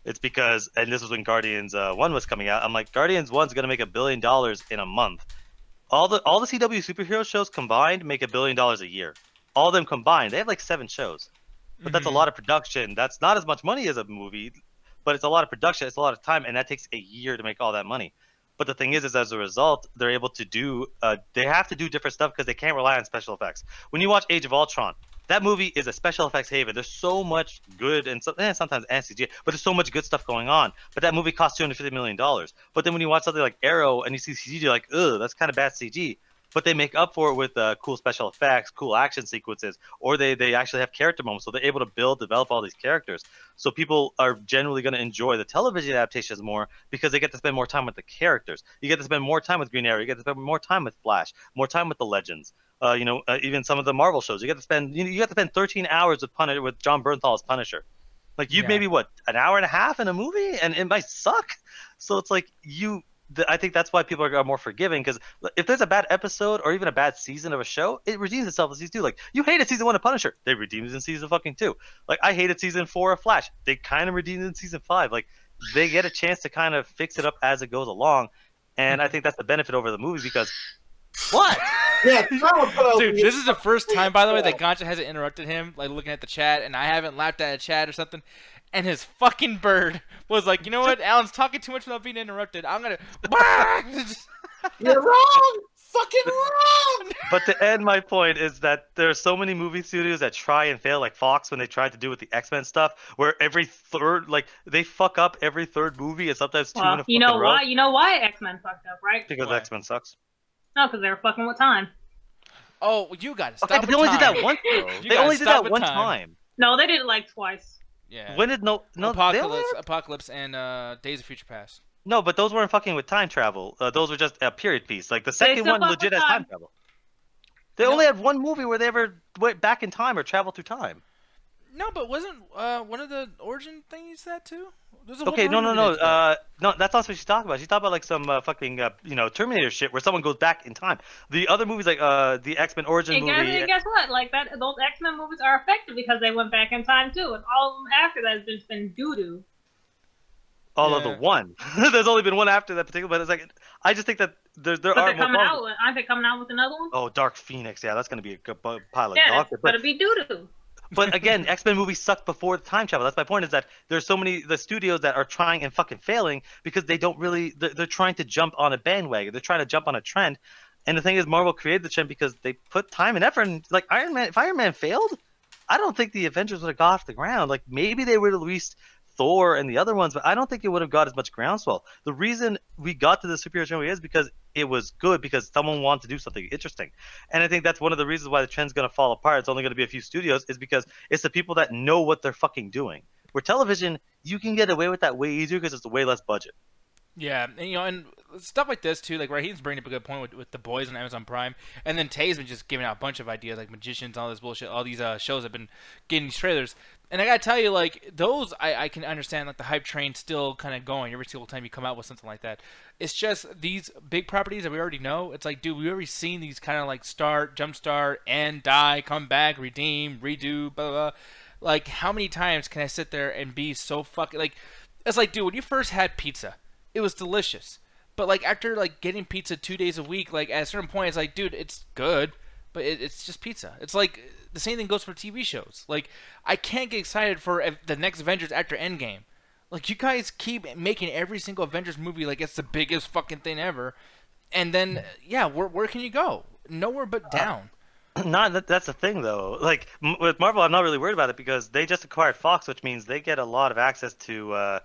It's because, and this was when Guardians 1 was coming out, I'm like, Guardians 1's going to make $1 billion in a month. All the CW superhero shows combined make $1 billion a year. All of them combined, they have like 7 shows. But that's a lot of production. That's not as much money as a movie, but it's a lot of production, it's a lot of time, and that takes a year to make all that money. But the thing is as a result, they're able to do, they have to do different stuff because they can't rely on special effects. When you watch Age of Ultron, that movie is a special effects haven. There's so much good and sometimes CGI, but there's so much good stuff going on. But that movie cost $250 million. But then when you watch something like Arrow and you see CG, you're like, ugh, that's kind of bad CG. But they make up for it with cool special effects, cool action sequences, or they actually have character moments. So they're able to develop all these characters. So people are generally going to enjoy the television adaptations more because they get to spend more time with the characters. You get to spend more time with Green Arrow. You get to spend more time with Flash, more time with the Legends. even some of the Marvel shows. You get to spend you have to spend 13 hours with John Bernthal as Punisher. Like you've maybe an hour and a half in a movie, and it might suck. So it's like I think that's why people are more forgiving, because if there's a bad episode or even a bad season of a show, it redeems itself in season 2. Like you hated season 1 of Punisher, they redeemed it in season fucking 2. Like I hated season 4 of Flash, they kind of redeemed it in season 5. Like they get a chance to kind of fix it up as it goes along, and I think that's the benefit over the movie because what? Yeah, dude, this is the first time, by the way, that Gotcha hasn't interrupted him, like looking at the chat, and I haven't laughed at a chat or something. And his fucking bird was like, you know what? Alan's talking too much without being interrupted. I'm gonna. You're wrong. Fucking wrong. But to end my point is that there are so many movie studios that try and fail, like Fox when they tried to do with the X-Men stuff, where every third, like they fuck up every third movie, and sometimes two in a fucking row. You know why X-Men fucked up, right? Because X-Men sucks. No, because they were fucking with time. Oh, you gotta stop. Okay, but they only did that once. They only did that one time. No, they did it like twice. Yeah. When did Apocalypse and Days of Future Past. No, but those weren't fucking with time travel. Those were just a period piece. Like the second one legit has time travel. They only had one movie where they ever went back in time or traveled through time. No, but wasn't one of the origin things that too? Okay, no. No, that's not what she's talking about. She's talking about like some fucking Terminator shit where someone goes back in time. The other movies like the X-Men origin movie. And guess what? Like those X-Men movies are effective because they went back in time too, and all of them after that has just been doo doo. All of the one. There's only been one after that particular, but it's like I just think that there are more. Aren't they coming out with another one? Oh, Dark Phoenix. Yeah, that's gonna be a pile of dog. But it'd be doo doo. But again, X-Men movies sucked before the time travel. That's my point, is that there's so many the studios that are trying and fucking failing because they don't really they're trying to jump on a bandwagon. They're trying to jump on a trend. And the thing is, Marvel created the trend because they put time and effort. And like Iron Man, if Iron Man failed, I don't think the Avengers would have got off the ground. Like maybe they would have released Thor and the other ones, but I don't think it would have got as much groundswell. The reason we got to the superhero genre is because it was good, because someone wanted to do something interesting. And I think that's one of the reasons why the trend's going to fall apart. It's only going to be a few studios, is because it's the people that know what they're fucking doing. Where television, you can get away with that way easier because it's a way less budget. Yeah, and and stuff like this too. Like Raheem's bringing up a good point with The Boys on Amazon Prime, and then Tay's been just giving out a bunch of ideas like Magicians, all this bullshit. All these shows have been getting these trailers, and I gotta tell you, like those, I can understand like the hype train still kind of going every single time you come out with something like that. It's just these big properties that we already know. It's like, dude, we've already seen these kind of like jumpstart, end, die, come back, redeem, redo, blah, blah, blah. Like how many times can I sit there and be so fucking like? It's like, dude, when you first had pizza, it was delicious, but like after like getting pizza 2 days a week, like at a certain point, it's like, dude, it's good, but it's just pizza. It's like the same thing goes for TV shows. Like I can't get excited for the next Avengers after Endgame. Like you guys keep making every single Avengers movie like it's the biggest fucking thing ever, and then yeah, where can you go? Nowhere but down. That's the thing though. Like with Marvel, I'm not really worried about it because they just acquired Fox, which means they get a lot of access to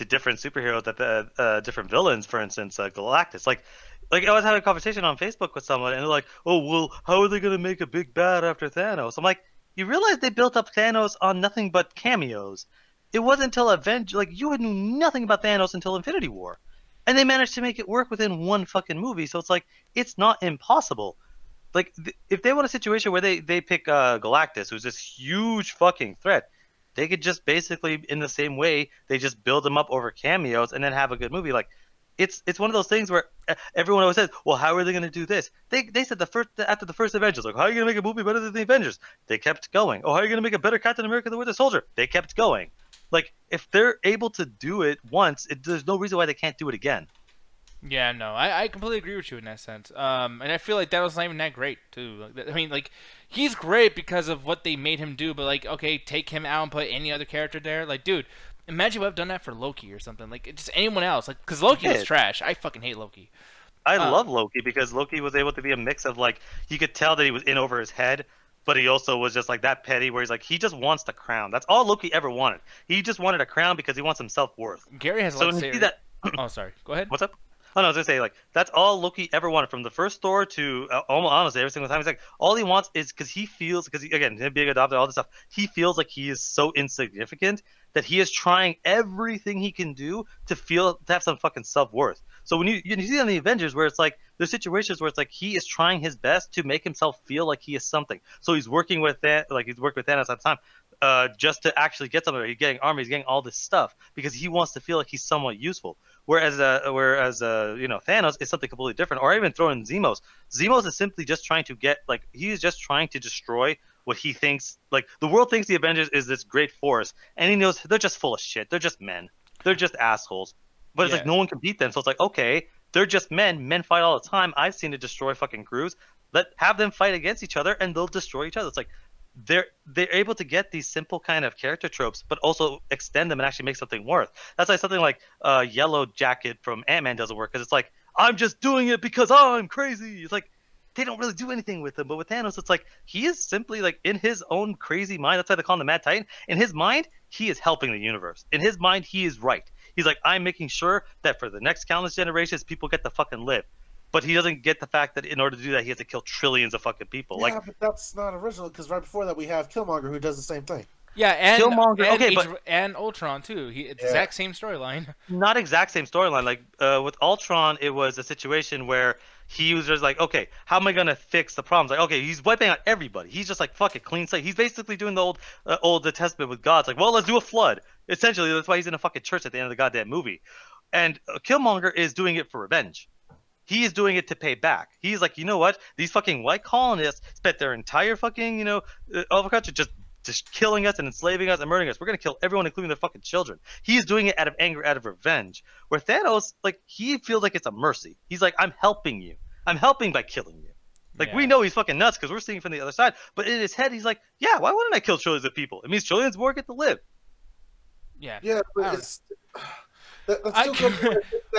different superheroes, that different villains. For instance, Galactus. Like I was having a conversation on Facebook with someone, and they're like, "Oh, well, how are they gonna make a big bad after Thanos?" I'm like, "You realize they built up Thanos on nothing but cameos? It wasn't until you knew nothing about Thanos until Infinity War, and they managed to make it work within one fucking movie. So it's like it's not impossible." Like, if they want a situation where they pick Galactus, who's this huge fucking threat, they could just basically, in the same way, they just build him up over cameos and then have a good movie. Like, it's one of those things where everyone always says, well, how are they going to do this? They said after the first Avengers, like, how are you going to make a movie better than the Avengers? They kept going. Oh, how are you going to make a better Captain America than the Winter Soldier? They kept going. Like, if they're able to do it once, there's no reason why they can't do it again. Yeah, no, I completely agree with you in that sense. And I feel like Thanos not even that great, too. I mean, like, he's great because of what they made him do, but, like, okay, take him out and put any other character there. Like, dude, imagine we have done that for Loki or something. Like, just anyone else. Like, because Loki was trash. I fucking hate Loki. I love Loki because Loki was able to be a mix of, like, you could tell that he was in over his head, but he also was just, like, that petty where he's like, he just wants the crown. That's all Loki ever wanted. He just wanted a crown because he wants some self-worth. Gary has a lot to say. Oh, sorry. Go ahead. What's up? Oh, no, I was going to say, like, that's all Loki ever wanted from the first Thor to almost honestly every single time. He's like, all he wants is because he feels, because again, him being adopted, all this stuff, he feels like he is so insignificant that he is trying everything he can do to have some fucking self-worth. So when you see on the Avengers where it's like there's situations where it's like he is trying his best to make himself feel like he is something. So he's working with that, like he's working with Thanos at the time, just to actually get somewhere. He's getting armor, he's getting all this stuff because he wants to feel like he's somewhat useful. Whereas Thanos is something completely different. Or even throw in Zemos. Zemos is simply just trying to get he's just trying to destroy what he thinks. Like the world thinks the Avengers is this great force, and he knows they're just full of shit. They're just men. They're just assholes. But it's like no one can beat them. So it's like, okay, they're just men. Men fight all the time. I've seen it destroy fucking crews. Have them fight against each other, and they'll destroy each other. It's like they're able to get these simple kind of character tropes, but also extend them and actually make something worth. That's why something like Yellow Jacket from Ant-Man doesn't work, because it's like, I'm just doing it because I'm crazy. It's like they don't really do anything with him. But with Thanos, it's like he is simply like in his own crazy mind. That's why they call him the Mad Titan. In his mind, he is helping the universe. In his mind, he is right. He's like, I'm making sure that for the next countless generations, people get to fucking live. But he doesn't get the fact that in order to do that, he has to kill trillions of fucking people. Yeah, but that's not original, because right before that we have Killmonger, who does the same thing. Yeah, and Killmonger, and Ultron too. Exact same storyline. Not exact same storyline. Like with Ultron, it was a situation where he was just like, okay, how am I gonna fix the problems? Like, okay, he's wiping out everybody. He's just like, fuck it, clean slate. He's basically doing the old Testament with God. It's like, well, let's do a flood. Essentially, that's why he's in a fucking church at the end of the goddamn movie. And Killmonger is doing it for revenge. He is doing it to pay back. He's like, you know what? These fucking white colonists spent their entire fucking, all the country just killing us and enslaving us and murdering us. We're going to kill everyone, including their fucking children. He's doing it out of anger, out of revenge. Where Thanos, like, he feels like it's a mercy. He's like, I'm helping you. I'm helping by killing you. Like, we know he's fucking nuts because we're seeing from the other side. But in his head, he's like, yeah, why wouldn't I kill trillions of people? It means trillions more get to live. Yeah. Yeah, but it's... That's still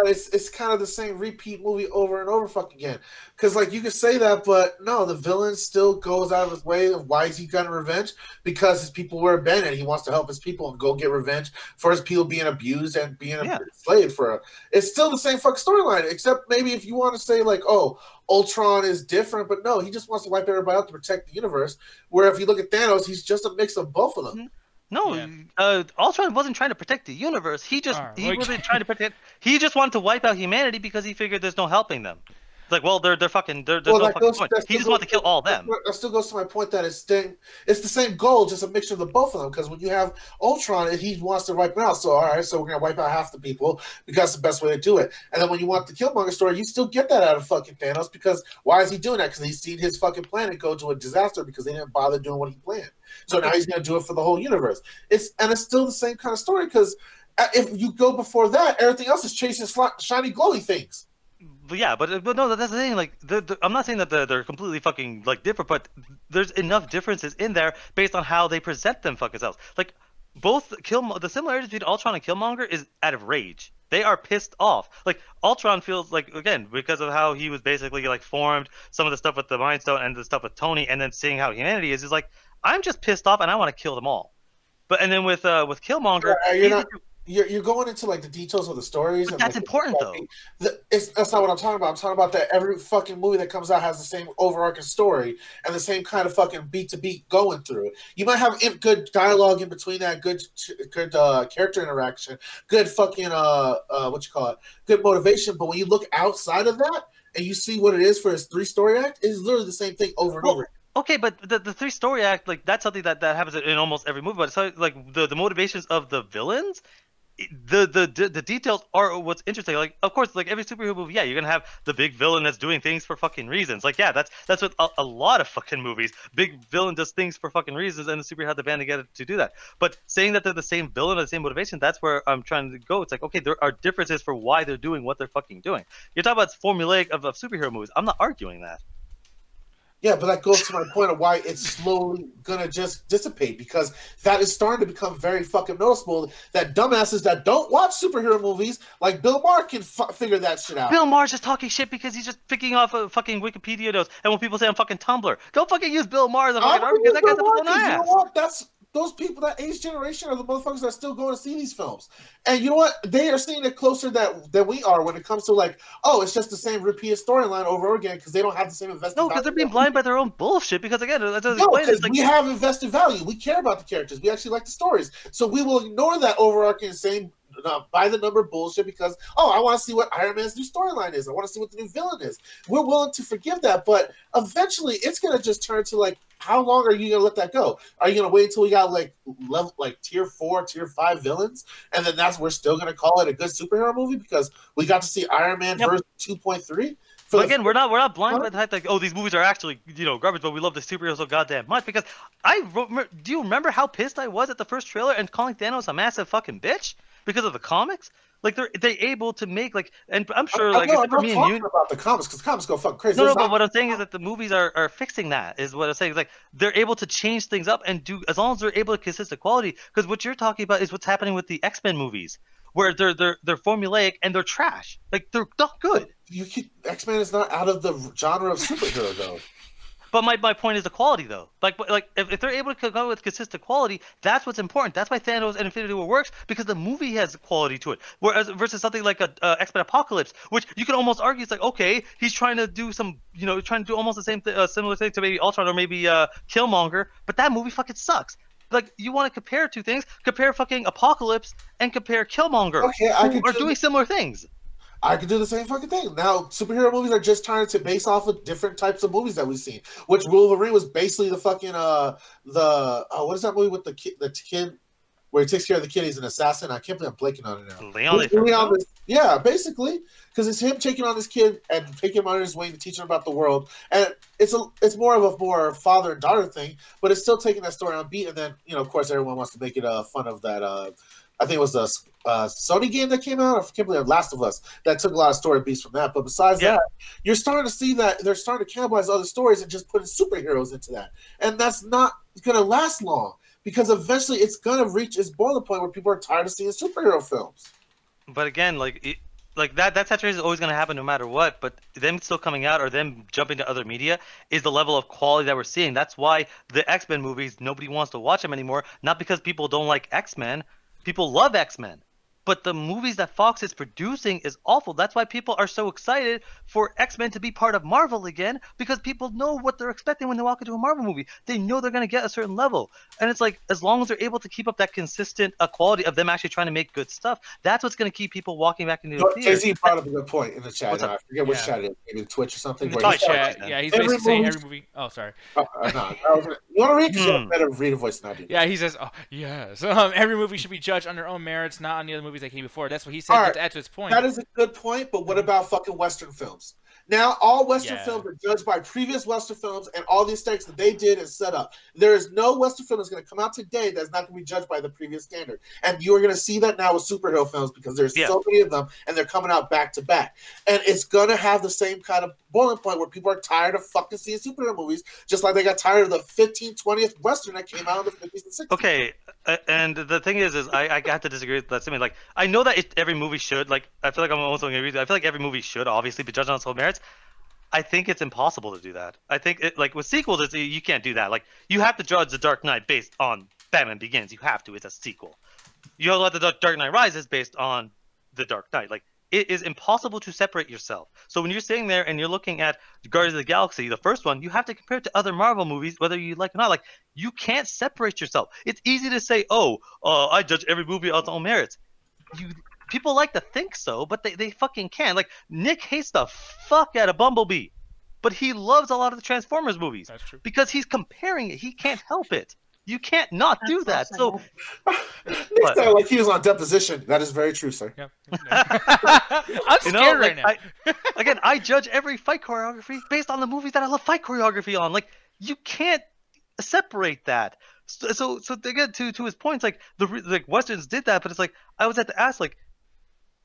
it's kind of the same repeat movie over and over fucking again. Because, like, you could say that, but no, the villain still goes out of his way of why is he getting revenge? Because his people were abandoned. He wants to help his people and go get revenge for his people being abused and being enslaved for. It's still the same fucking storyline, except maybe if you want to say, like, oh, Ultron is different, but no, he just wants to wipe everybody out to protect the universe. Where if you look at Thanos, he's just a mix of both of them. Mm-hmm. No, Ultron wasn't trying to protect the universe. He wasn't trying to protect. He just wanted to wipe out humanity because he figured there's no helping them. It's like, well, there's no fucking point. He just wanted to kill all them. That still goes to my point that it's the same goal, just a mixture of the both of them. Because when you have Ultron, he wants to wipe them out. So all right, so we're gonna wipe out half the people because that's the best way to do it. And then when you want the Killmonger story, you still get that out of fucking Thanos, because why is he doing that? Because he's seen his fucking planet go to a disaster because they didn't bother doing what he planned. So now he's gonna do it for the whole universe. It's still the same kind of story, because if you go before that, everything else is chasing shiny glowy things. But yeah, but no, that's the thing. Like, I'm not saying that they're completely fucking like different, but there's enough differences in there based on how they present them fucking selves. Like, the similarities between Ultron and Killmonger is out of rage. They are pissed off. Like, Ultron feels like, again, because of how he was basically like formed, some of the stuff with the Mind Stone and the stuff with Tony, and then seeing how humanity is like, I'm just pissed off and I want to kill them all. But and then with Killmonger, you're going into like the details of the stories. But that's important though. That's not what I'm talking about. I'm talking about that every fucking movie that comes out has the same overarching story and the same kind of fucking beat to beat going through it. You might have good dialogue in between that, good character interaction, good fucking good motivation. But when you look outside of that and you see what it is for his 3-story act, it's literally the same thing over and over. Okay, but the 3-story act, like, that's something that happens in almost every movie. But it's like the motivations of the villains, the details are what's interesting. Like, of course, like every superhero movie, you're gonna have the big villain that's doing things for fucking reasons. Like, that's what a lot of fucking movies. Big villain does things for fucking reasons, and the superhero have to band together to do that. But saying that they're the same villain or the same motivation, that's where I'm trying to go. It's like, okay, there are differences for why they're doing what they're fucking doing. You're talking about formulaic of superhero movies. I'm not arguing that. Yeah, but that goes to my point of why it's slowly gonna just dissipate, because that is starting to become very fucking noticeable. That dumbasses that don't watch superhero movies, like Bill Maher, can figure that shit out. Bill Maher's just talking shit because he's just picking off a fucking Wikipedia notes. And when people say on fucking Tumblr, don't fucking use Bill Maher as a fucking argument, because that guy's a fucking ass. You know what? Those people, that age generation, are the motherfuckers that are still going to see these films. And you know what? They are seeing it closer than we are when it comes to, like, oh, it's just the same repeated storyline over and over again because they don't have the same invested value. No, because they're being blinded by their own bullshit. Because, again, that doesn't explain it. Like, we have invested value. We care about the characters. We actually like the stories. So we will ignore that overarching same by the number bullshit because I want to see what Iron Man's new storyline is. I want to see what the new villain is. We're willing to forgive that, but eventually it's gonna just turn to like, how long are you gonna let that go? Are you gonna wait until we got like level like tier 4, tier 5 villains, and then we're still gonna call it a good superhero movie because we got to see Iron Man version 2.3? But again, we're not blind by the fact like, these movies are actually garbage, but we love the superheroes so goddamn much. Because do you remember how pissed I was at the first trailer and calling Thanos a massive fucking bitch because of the comics? Like they're able to make like, and I'm sure like I'm not talking about the comics because comics go fucking crazy. No, but what I'm saying is that the movies are fixing that. Is what I'm saying. Like they're able to change things up and do as long as they're able to consistent quality. Because what you're talking about is what's happening with the X-Men movies, where they're formulaic and they're trash. Like they're not good. X-Men is not out of the genre of superhero though. But my point is the quality though. Like if they're able to come with consistent quality, that's what's important. That's why Thanos and Infinity War works, because the movie has quality to it. Whereas versus something like a X-Men Apocalypse, which you could almost argue it's like, okay, he's trying to do some, trying to do almost the same similar thing to maybe Ultron or maybe Killmonger, but that movie fucking sucks. Like you want to compare two things, compare fucking Apocalypse and compare Killmonger. Okay, are doing similar things. I could do the same fucking thing. Now, superhero movies are just trying to base off of different types of movies that we've seen. Which Wolverine was basically the fucking what is that movie with the kid where he takes care of the kid? He's an assassin. I can't believe I'm blanking on it now. Leon, yeah, basically, because it's him taking on this kid and taking him under his wing to teach him about the world. And it's more of a more father and daughter thing, but it's still taking that story on beat. And then of course, everyone wants to make it fun of that. I think it was the Sony game that came out. I can't believe Last of Us that took a lot of story beats from that. But besides that, you're starting to see that they're starting to cannibalize other stories and just putting superheroes into that, and that's not going to last long because eventually it's going to reach its boiling point where people are tired of seeing superhero films. But again, like that saturation is always going to happen no matter what. But them still coming out or them jumping to other media is the level of quality that we're seeing. That's why the X-Men movies, nobody wants to watch them anymore. Not because people don't like X-Men. People love X-Men, but the movies that Fox is producing is awful. That's why people are so excited for X-Men to be part of Marvel again, because people know what they're expecting when they walk into a Marvel movie. They know they're going to get a certain level. And it's like, as long as they're able to keep up that consistent quality of them actually trying to make good stuff, that's what's going to keep people walking back into the theater. Jay-Z brought up a good point in the chat. I forget which chat it is. Maybe Twitch or something. In the chat. Yeah, he's basically saying every movie. Oh, sorry. No, you want to read? Because you have a better reader voice than I do. Yeah, he says, oh, yes. Every movie should be judged on their own merits, not on the other movies that came before. That's what he said. Right. To add to his point. That is a good point, but what about fucking Western films? Now, all Western films are judged by previous Western films and all the aesthetics that they did and set up. There is no Western film that's going to come out today that's not going to be judged by the previous standard. And you are going to see that now with superhero films because there's so many of them and they're coming out back to back. And it's going to have the same kind of boiling point where people are tired of fucking seeing superhero movies, just like they got tired of the 15th, 20th Western that came out in the 50s and 60s. Okay, and the thing is I have to disagree with that. I mean, like, I know that every movie should, like, I feel like I'm also going to agree. I feel like every movie should obviously be judged on its own merits. I think it's impossible to do that. I think, like, with sequels, you can't do that. Like, you have to judge The Dark Knight based on Batman Begins. You have to. It's a sequel. You have to let The Dark Knight Rises based on The Dark Knight. Like, it is impossible to separate yourself. So when you're sitting there and you're looking at Guardians of the Galaxy, the first one, you have to compare it to other Marvel movies, whether you like it or not. Like, you can't separate yourself. It's easy to say, I judge every movie on its own merits. People like to think so, but they fucking can't. Like, Nick hates the fuck out of Bumblebee, but he loves a lot of the Transformers movies. That's true. Because he's comparing it. He can't help it. You can't not do that. So, Nick sounded like he was on deposition. That is very true, sir. Yep. I'm scared right now. I judge every fight choreography based on the movies that I love fight choreography on. Like, you can't separate that. So again, to his points, like like Westerns did that, but it's like I was at to ask, like,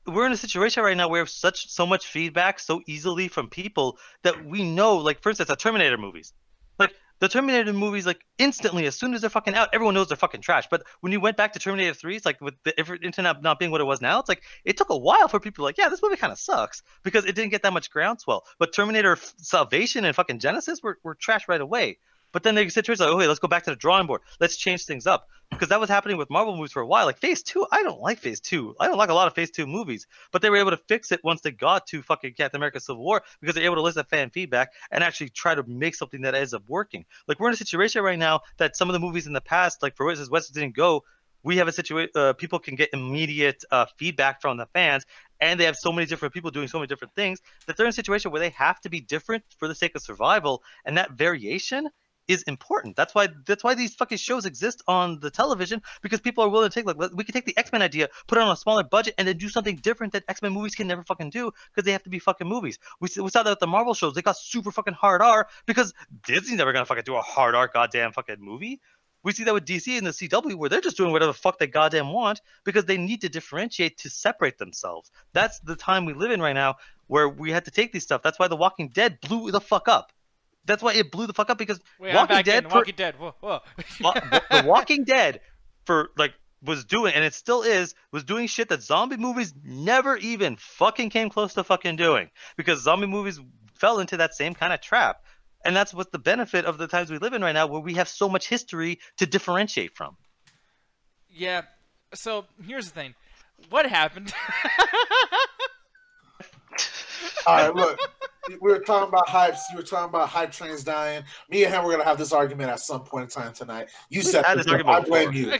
we're in a situation right now where we have so much feedback so easily from people that we know, like, for instance, the Terminator movies. Like, the Terminator movies, like, instantly, as soon as they're fucking out, everyone knows they're fucking trash. But when you went back to Terminator 3, it's like, with the internet not being what it was now, it's like, it took a while for people like, yeah, this movie kind of sucks, because it didn't get that much groundswell. But Terminator Salvation and fucking Genesis were trash right away. But then they said, like, okay, let's go back to the drawing board. Let's change things up. Because that was happening with Marvel movies for a while. Like, Phase 2, I don't like Phase 2. I don't like a lot of Phase 2 movies. But they were able to fix it once they got to fucking Captain America Civil War, because they're able to listen to fan feedback and actually try to make something that ends up working. Like, we're in a situation right now that some of the movies in the past, like, for instance, West didn't go, we have a situation. People can get immediate feedback from the fans, and they have so many different people doing so many different things that they're in a situation where they have to be different for the sake of survival, and that variation is important. That's why these fucking shows exist on the television, because people are willing to take, like, we can take the X-Men idea, put it on a smaller budget, and then do something different that X-Men movies can never fucking do, because they have to be fucking movies. We saw that with the Marvel shows. They got super fucking hard R because Disney's never gonna fucking do a hard R goddamn fucking movie. We see that with DC and the CW, where they're just doing whatever the fuck they goddamn want because they need to differentiate to separate themselves. That's the time we live in right now, where we had to take these stuff. That's why The Walking Dead blew the fuck up. That's why it blew the fuck up, because Walking Dead. Whoa. The Walking Dead was doing, and it still was doing shit that zombie movies never even fucking came close to fucking doing, because zombie movies fell into that same kind of trap. And that's what the benefit of the times we live in right now, where we have so much history to differentiate from. Yeah. So here's the thing. What happened? All right, look. We were talking about hypes. You were talking about hype trains dying. Me and him were gonna have this argument at some point in time tonight. You said this argument. I blame you.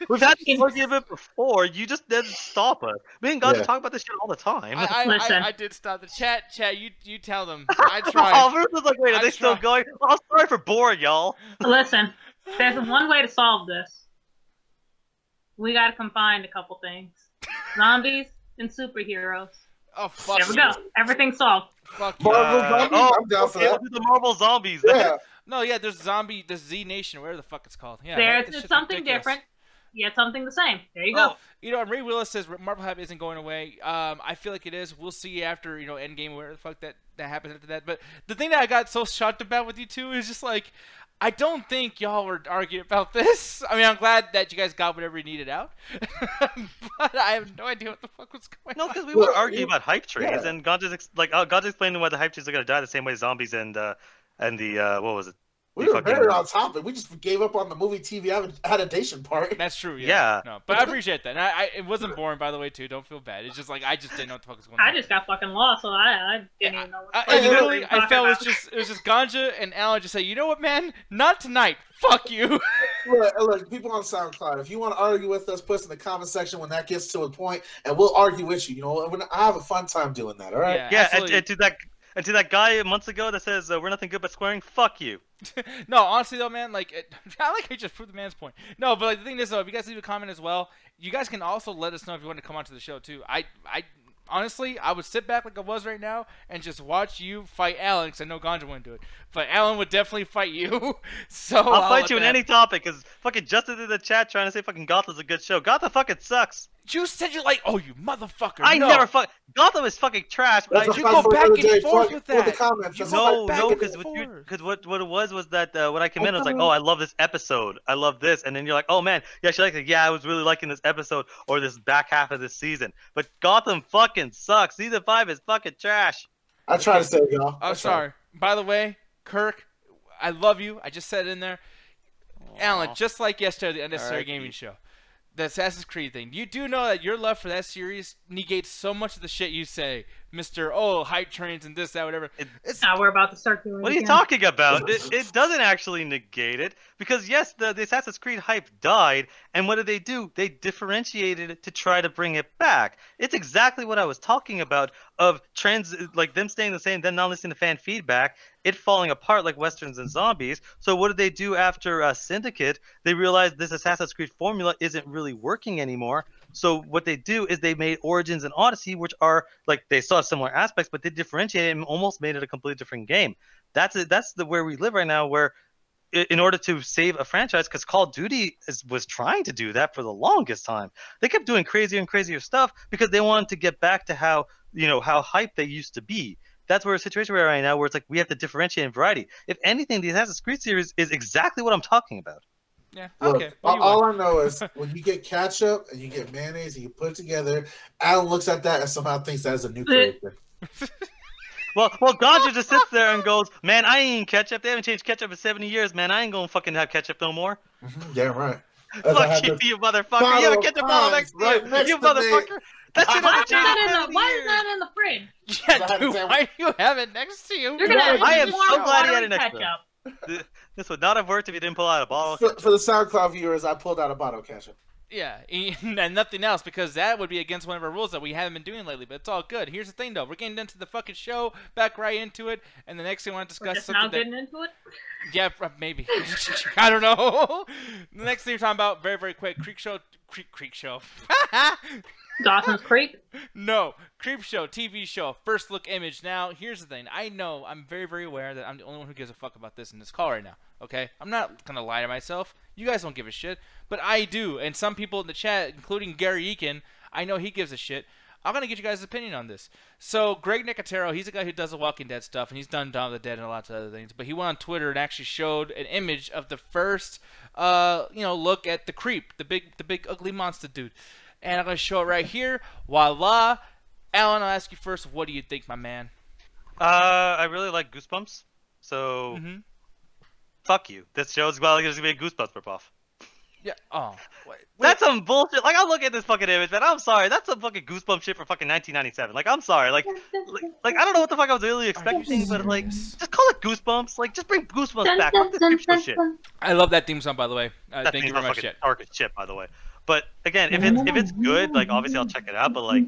We've had this argument before. You just didn't stop us. Me and God talk about this shit all the time. I did stop the chat. You tell them. I tried. Bruce was like, wait, are they still going? Oh, I'm sorry for boring y'all. Listen, there's one way to solve this. We gotta combine a couple things: zombies and superheroes. Oh fuck! There we go. Everything's solved. Fuck Marvel zombies. I'm down for that. The Marvel zombies. Yeah. No, yeah. There's Z Nation. Whatever the fuck it's called. Yeah. There's something ridiculous. Different. Yet something the same. There you go. You know, Ray Willis says Marvel hype isn't going away. I feel like it is. We'll see after, Endgame, where the fuck that happens after that. But the thing that I got so shocked about with you two is just like, I don't think y'all were arguing about this. I mean, I'm glad that you guys got whatever you needed out. But I have no idea what the fuck was going on. No, because we were arguing about hype trains, and God just explaining why the hype trains are going to die the same way zombies and the what was it? We were very on topic. We just gave up on the movie TV adaptation part. That's true. Yeah. No, but I appreciate that. And it wasn't boring, by the way, too. Don't feel bad. It's just like I just didn't know what the fuck was going on. I just got fucking lost, so I didn't even know what the fuck I felt it was just Ganja and Alan just say, you know what, man? Not tonight. Fuck you. Look, people on SoundCloud, if you want to argue with us, put us in the comment section when that gets to a point, and we'll argue with you. I have a fun time doing that. All right. Yeah. And to that guy months ago that says we're nothing good but squaring, fuck you. No, honestly though, man, I like how you just proved the man's point. No, but the thing is though, if you guys leave a comment as well, you guys can also let us know if you want to come onto the show too. Honestly, I would sit back like I was right now and just watch you fight Alan, because I know Ganja wouldn't do it. But Alan would definitely fight you. So I'll fight you in any topic, because fucking Justin in the chat trying to say fucking Gotham's a good show. Gotham fucking sucks. You said you're like, oh, you motherfucker. I never Gotham is fucking trash. But you go back and forth with that. No, because what it was that when I came in, I was like, oh, I love this episode. I love this. And then you're like, oh, man, yeah, she likes it. Yeah, I was really liking this episode or this back half of this season. But Gotham fucking sucks. Season 5 is fucking trash. I try to save y'all. I'm sorry. By the way, Kirk, I love you. I just said it in there. Aww. Alan, just like yesterday, the Unnecessary Gaming Show. The Assassin's Creed thing. You do know that your love for that series negates so much of the shit you say, Mr. Hype trains and this, that, whatever. Now we're about to start doing. What are you talking about? It doesn't actually negate it, because yes, the Assassin's Creed hype died, and what did they do? They differentiated it to try to bring it back. It's exactly what I was talking about, of trends, like them staying the same, them not listening to fan feedback, it falling apart like Westerns and zombies. So what did they do after Syndicate? They realized this Assassin's Creed formula isn't really working anymore. So what they do is they made Origins and Odyssey, which are like, they saw similar aspects, but they differentiated it and almost made it a completely different game. That's it. That's where we live right now, where in order to save a franchise, because Call of Duty was trying to do that for the longest time. They kept doing crazier and crazier stuff because they wanted to get back to how hyped they used to be. That's where a situation we're right now, where it's like we have to differentiate in variety. If anything, the Assassin's Creed series is exactly what I'm talking about. Yeah. Look, okay. All I know is when you get ketchup and you get mayonnaise and you put it together, Alan looks at that and somehow thinks that is a new creation. Well, Ganja just sits there and goes, "Man, I ain't ketchup. They haven't changed ketchup in 70 years, man. I ain't gonna fucking have ketchup no more." Yeah, right. Fuck you motherfucker. You have a ketchup bottle next to you. You motherfucker. That's why is that in the fridge? Yeah, dude, why do you have it next to you? I am so glad he had it next to him. This would not have worked if you didn't pull out a bottle. For the SoundCloud viewers, I pulled out a bottle ketchup. Yeah, and nothing else, because that would be against one of our rules that we haven't been doing lately, but it's all good. Here's the thing, though. We're getting into the fucking show, back right into it, and the next thing I want to discuss Just something now getting into it? Yeah, maybe. I don't know. The next thing we're talking about, very, very quick, Creepshow. Dawson's Creek? No, Creepshow TV show, first look image. Now, here's the thing. I know, I'm very, very aware that I'm the only one who gives a fuck about this in this call right now, okay? I'm not going to lie to myself. You guys don't give a shit, but I do. And some people in the chat, including Gary Eakin, I know he gives a shit. I'm going to get you guys' opinion on this. So, Greg Nicotero, he's a guy who does the Walking Dead stuff, and he's done Dawn of the Dead and lots of other things. But he went on Twitter and actually showed an image of the first, look at the creep, the big ugly monster dude. And I'm going to show it right here. Voila. Alan, I'll ask you first. What do you think, my man? I really like Goosebumps. So, fuck you. This show's going to be a Goosebumps ripoff. Yeah. Oh. Wait. That's some bullshit. Like, I look at this fucking image, man. I'm sorry. That's some fucking Goosebumps shit for fucking 1997. Like, I'm sorry. Like I don't know what the fuck I was really expecting, but like, just call it Goosebumps. Like, just bring Goosebumps back. Fuck this Creepshow shit. I love that theme song, by the way. Thank you very much. That dark as shit, by the way. But again, if it's good, like obviously I'll check it out. But like,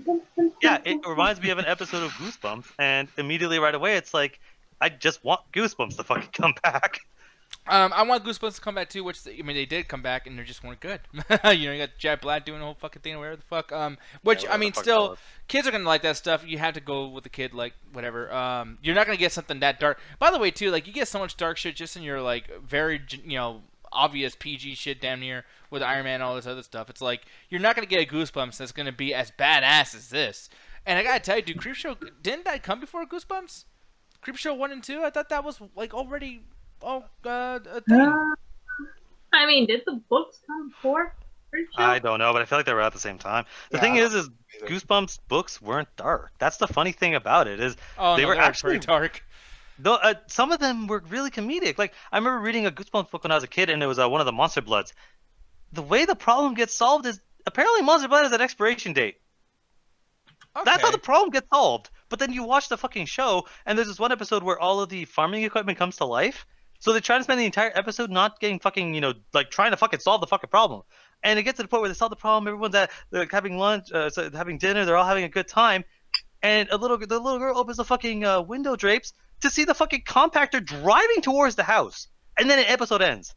yeah, it reminds me of an episode of Goosebumps, and immediately right away it's like, I just want Goosebumps to fucking come back. I want Goosebumps to come back too, which they did come back and they just weren't good. You got Jack Black doing the whole fucking thing, whatever the fuck. Still, kids are gonna like that stuff. You have to go with the kid, like whatever. You're not gonna get something that dark. By the way, too, like you get so much dark shit just in your like very obvious PG shit damn near with Iron Man and all this other stuff. It's like you're not gonna get a Goosebumps that's gonna be as badass as this. And I gotta tell you, dude, Creepshow, didn't that come before Goosebumps? Creepshow 1 and 2? I thought that was like already a thing. I mean, did the books come before Creepshow? I don't know, but I feel like they were at the same time. The thing is Goosebumps books weren't dark. That's the funny thing about it is they were actually pretty dark. Though some of them were really comedic. Like I remember reading a Goosebumps book when I was a kid, and it was one of the Monster Bloods. The way the problem gets solved is apparently Monster Blood has an expiration date. Okay. That's how the problem gets solved. But then you watch the fucking show, and there's this one episode where all of the farming equipment comes to life. So they try to spend the entire episode not getting fucking, like trying to fucking solve the fucking problem. And it gets to the point where they solve the problem. Everyone's they're having lunch, having dinner. They're all having a good time. And the little girl opens the fucking window drapes to see the fucking compactor driving towards the house. And then the episode ends.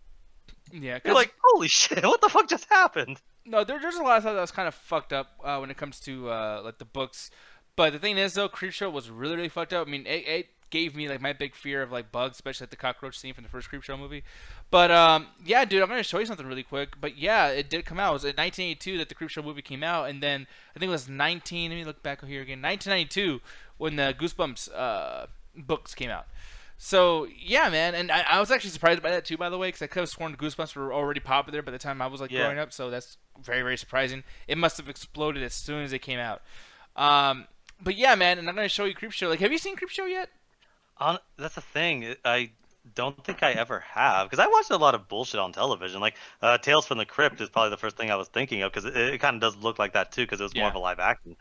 Yeah, you're like, holy shit, what the fuck just happened? No, there's a lot of stuff that was kind of fucked up when it comes to like the books. But the thing is, though, Creepshow was really, really fucked up. I mean, it gave me like my big fear of like bugs, especially like the cockroach scene from the first Creepshow movie. But yeah, dude, I'm gonna show you something really quick. But yeah, it did come out. It was in 1982 that the Creepshow movie came out, and then I think it was 19. Let me look back here again. 1992 when the Goosebumps books came out. So yeah, man, and I was actually surprised by that too, by the way, because I could have sworn the Goosebumps were already popular by the time I was like growing up. So that's very, very surprising. It must have exploded as soon as it came out. But yeah, man, and I'm gonna show you Creepshow. Like, have you seen Creepshow yet? That's the thing. I don't think I ever have, because I watched a lot of bullshit on television. Like Tales from the Crypt is probably the first thing I was thinking of, because it kind of does look like that too, because it was more of a live action.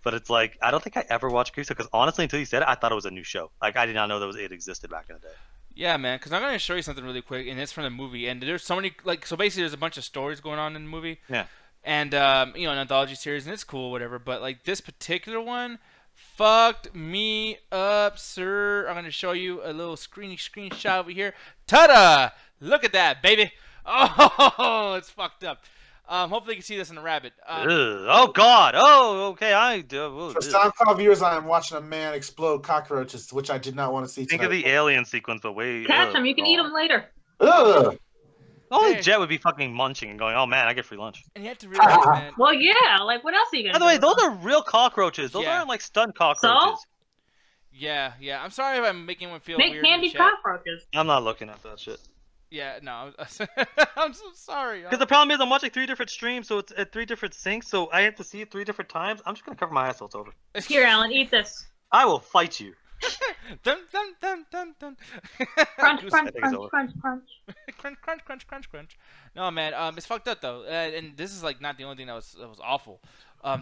But it's like, I don't think I ever watched Creepshow, because honestly, until you said it, I thought it was a new show. Like, I did not know it existed back in the day. Yeah, man, because I'm going to show you something really quick, and it's from the movie. And there's so many, like, so basically there's a bunch of stories going on in the movie. Yeah. And, an anthology series, and it's cool, whatever. But, like, this particular one fucked me up, sir. I'm going to show you a little screenshot over here. Ta-da! Look at that, baby. Oh, it's fucked up. Hopefully you can see this in the rabbit. Oh God! Oh, okay. I do. For SoundCloud viewers, I am watching a man explode cockroaches, which I did not want to see. Think of the alien sequence, but wait. Catch them. You can eat them later. Ugh. Only Jet would be fucking munching and going, "Oh man, I get free lunch." And you have to realize, man. Well, yeah. Like, what else are you gonna? By the way, those are real cockroaches. Those aren't like stunned cockroaches. So? Yeah. I'm sorry if I'm making one feel Make weird. Make candy cockroaches. I'm not looking at that shit. Yeah, no, I'm so sorry. Because the problem is I'm watching 3 different streams, so it's at 3 different syncs, so I have to see it 3 different times. I'm just gonna cover my ass so it's over. Here, Alan, eat this. I will fight you. Dun, dun, dun, dun, dun. Crunch, Goose- crunch, I think it's crunch, over. crunch, crunch. crunch, crunch, crunch, crunch, crunch. No, man, it's fucked up though, and this is like not the only thing that was awful.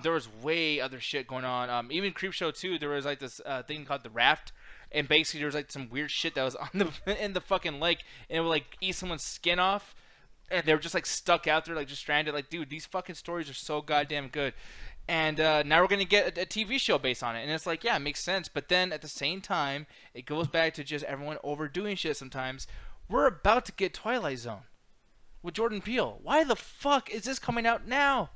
There was way other shit going on. Even Creepshow 2, there was like this thing called the raft, and basically there was like some weird shit that was on the in the fucking lake, and it would like eat someone's skin off, and they were just like stuck out there, like just stranded. Like, dude, these fucking stories are so goddamn good. And now we're gonna get a TV show based on it, and it's like, yeah, it makes sense. But then at the same time, it goes back to just everyone overdoing shit. Sometimes we're about to get Twilight Zone with Jordan Peele. Why the fuck is this coming out now?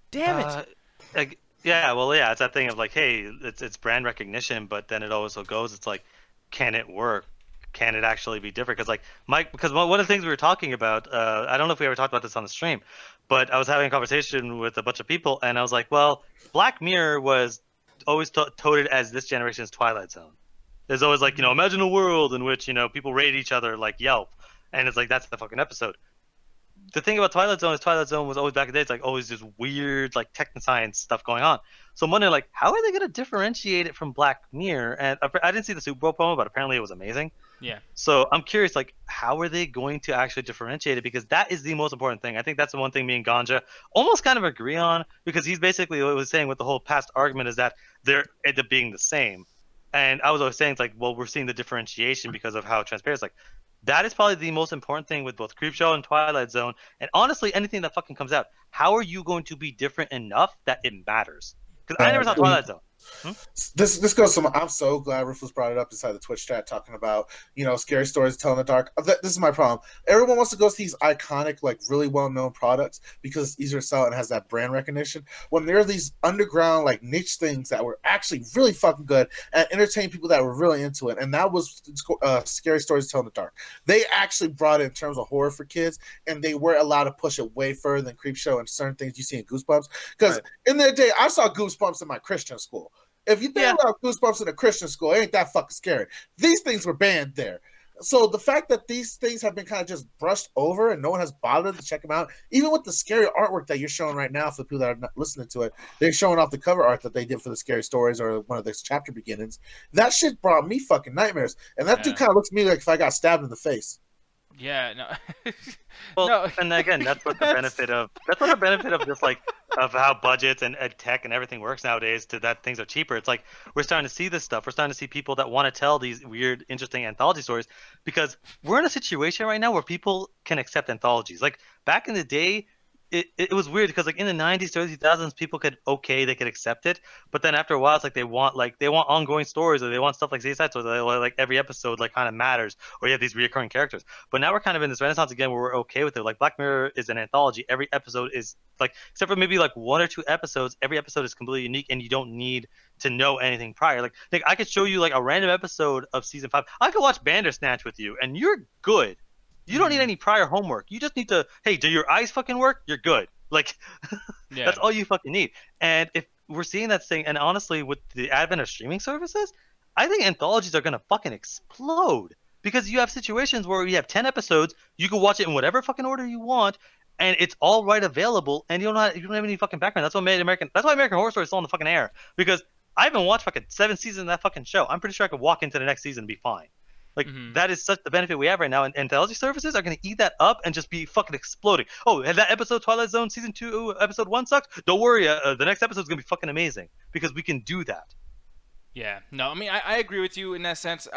Damn it! Yeah, well, yeah, it's that thing of like, hey, it's brand recognition, but then it also goes, it's like, can it work? Can it actually be different? Because like Mike, because one of the things we were talking about, I don't know if we ever talked about this on the stream, but I was having a conversation with a bunch of people, and I was like, well, Black Mirror was always touted as this generation's Twilight Zone. There's always like, imagine a world in which people rate each other like Yelp, and it's like that's the fucking episode. The thing about Twilight Zone is Twilight Zone was always back in the day. It's like always this weird like technoscience stuff going on. So I'm wondering like how are they going to differentiate it from Black Mirror? And I didn't see the Super Bowl promo, but apparently it was amazing. Yeah. So I'm curious like how are they going to actually differentiate it, because that is the most important thing. I think that's the one thing me and Ganja almost kind of agree on, because he's basically what he was saying with the whole past argument is that they're end up being the same. And I was always saying it's like, well, we're seeing the differentiation because of how transparent it's like. That is probably the most important thing with both Creepshow and Twilight Zone, and honestly, anything that fucking comes out. How are you going to be different enough that it matters? Because I never saw Twilight Zone. This goes from. I'm so glad Rufus brought it up inside the Twitch chat, talking about scary stories to tell in the dark. This is my problem. Everyone wants to go to these iconic, like really well known products because it's easier to sell and has that brand recognition. When there are these underground like niche things that were actually really fucking good and entertain people that were really into it, and that was Scary Stories to Tell in the Dark. They actually brought it in terms of horror for kids, and they were allowed to push it way further than Creepshow and certain things you see in Goosebumps. Because in their day, I saw Goosebumps in my Christian school. If you think about Goosebumps in a Christian school, it ain't that fucking scary. These things were banned there. So the fact that these things have been kind of just brushed over and no one has bothered to check them out, even with the scary artwork that you're showing right now for the people that are not listening to it, they're showing off the cover art that they did for the Scary Stories or one of the chapter beginnings. That shit brought me fucking nightmares. And that dude kind of looks to me like if I got stabbed in the face. Yeah, no. Well, no. And again, that's what the benefit of just like of how budgets and tech and everything works nowadays. To that things are cheaper. It's like we're starting to see this stuff. We're starting to see people that want to tell these weird, interesting anthology stories, because we're in a situation right now where people can accept anthologies. Like back in the day, it was weird because like in the 90s, early 2000s, people could accept it, but then after a while, it's like they want ongoing stories, or they want stuff like CSI, so like every episode like kind of matters, or you have these reoccurring characters. But now we're kind of in this renaissance again where we're okay with it. Like Black Mirror is an anthology. Every episode is like, except for maybe like one or two episodes, every episode is completely unique, and you don't need to know anything prior. Like I could show you like a random episode of season 5. I could watch Bandersnatch with you, and you're good. You don't need any prior homework. You just need to, hey, do your eyes fucking work? You're good. Like, that's all you fucking need. And if we're seeing that thing, and honestly, with the advent of streaming services, I think anthologies are going to fucking explode. Because you have situations where you have 10 episodes, you can watch it in whatever fucking order you want, and it's all right available, and you don't have any fucking background. That's why American Horror Story is still on the fucking air. Because I haven't watched fucking 7 seasons of that fucking show. I'm pretty sure I could walk into the next season and be fine. Like, that is such the benefit we have right now, and anthology services are going to eat that up and just be fucking exploding. Oh, and that episode Twilight Zone Season 2, Episode 1 sucked? Don't worry, the next episode is going to be fucking amazing, because we can do that. Yeah, no, I mean, I agree with you in that sense.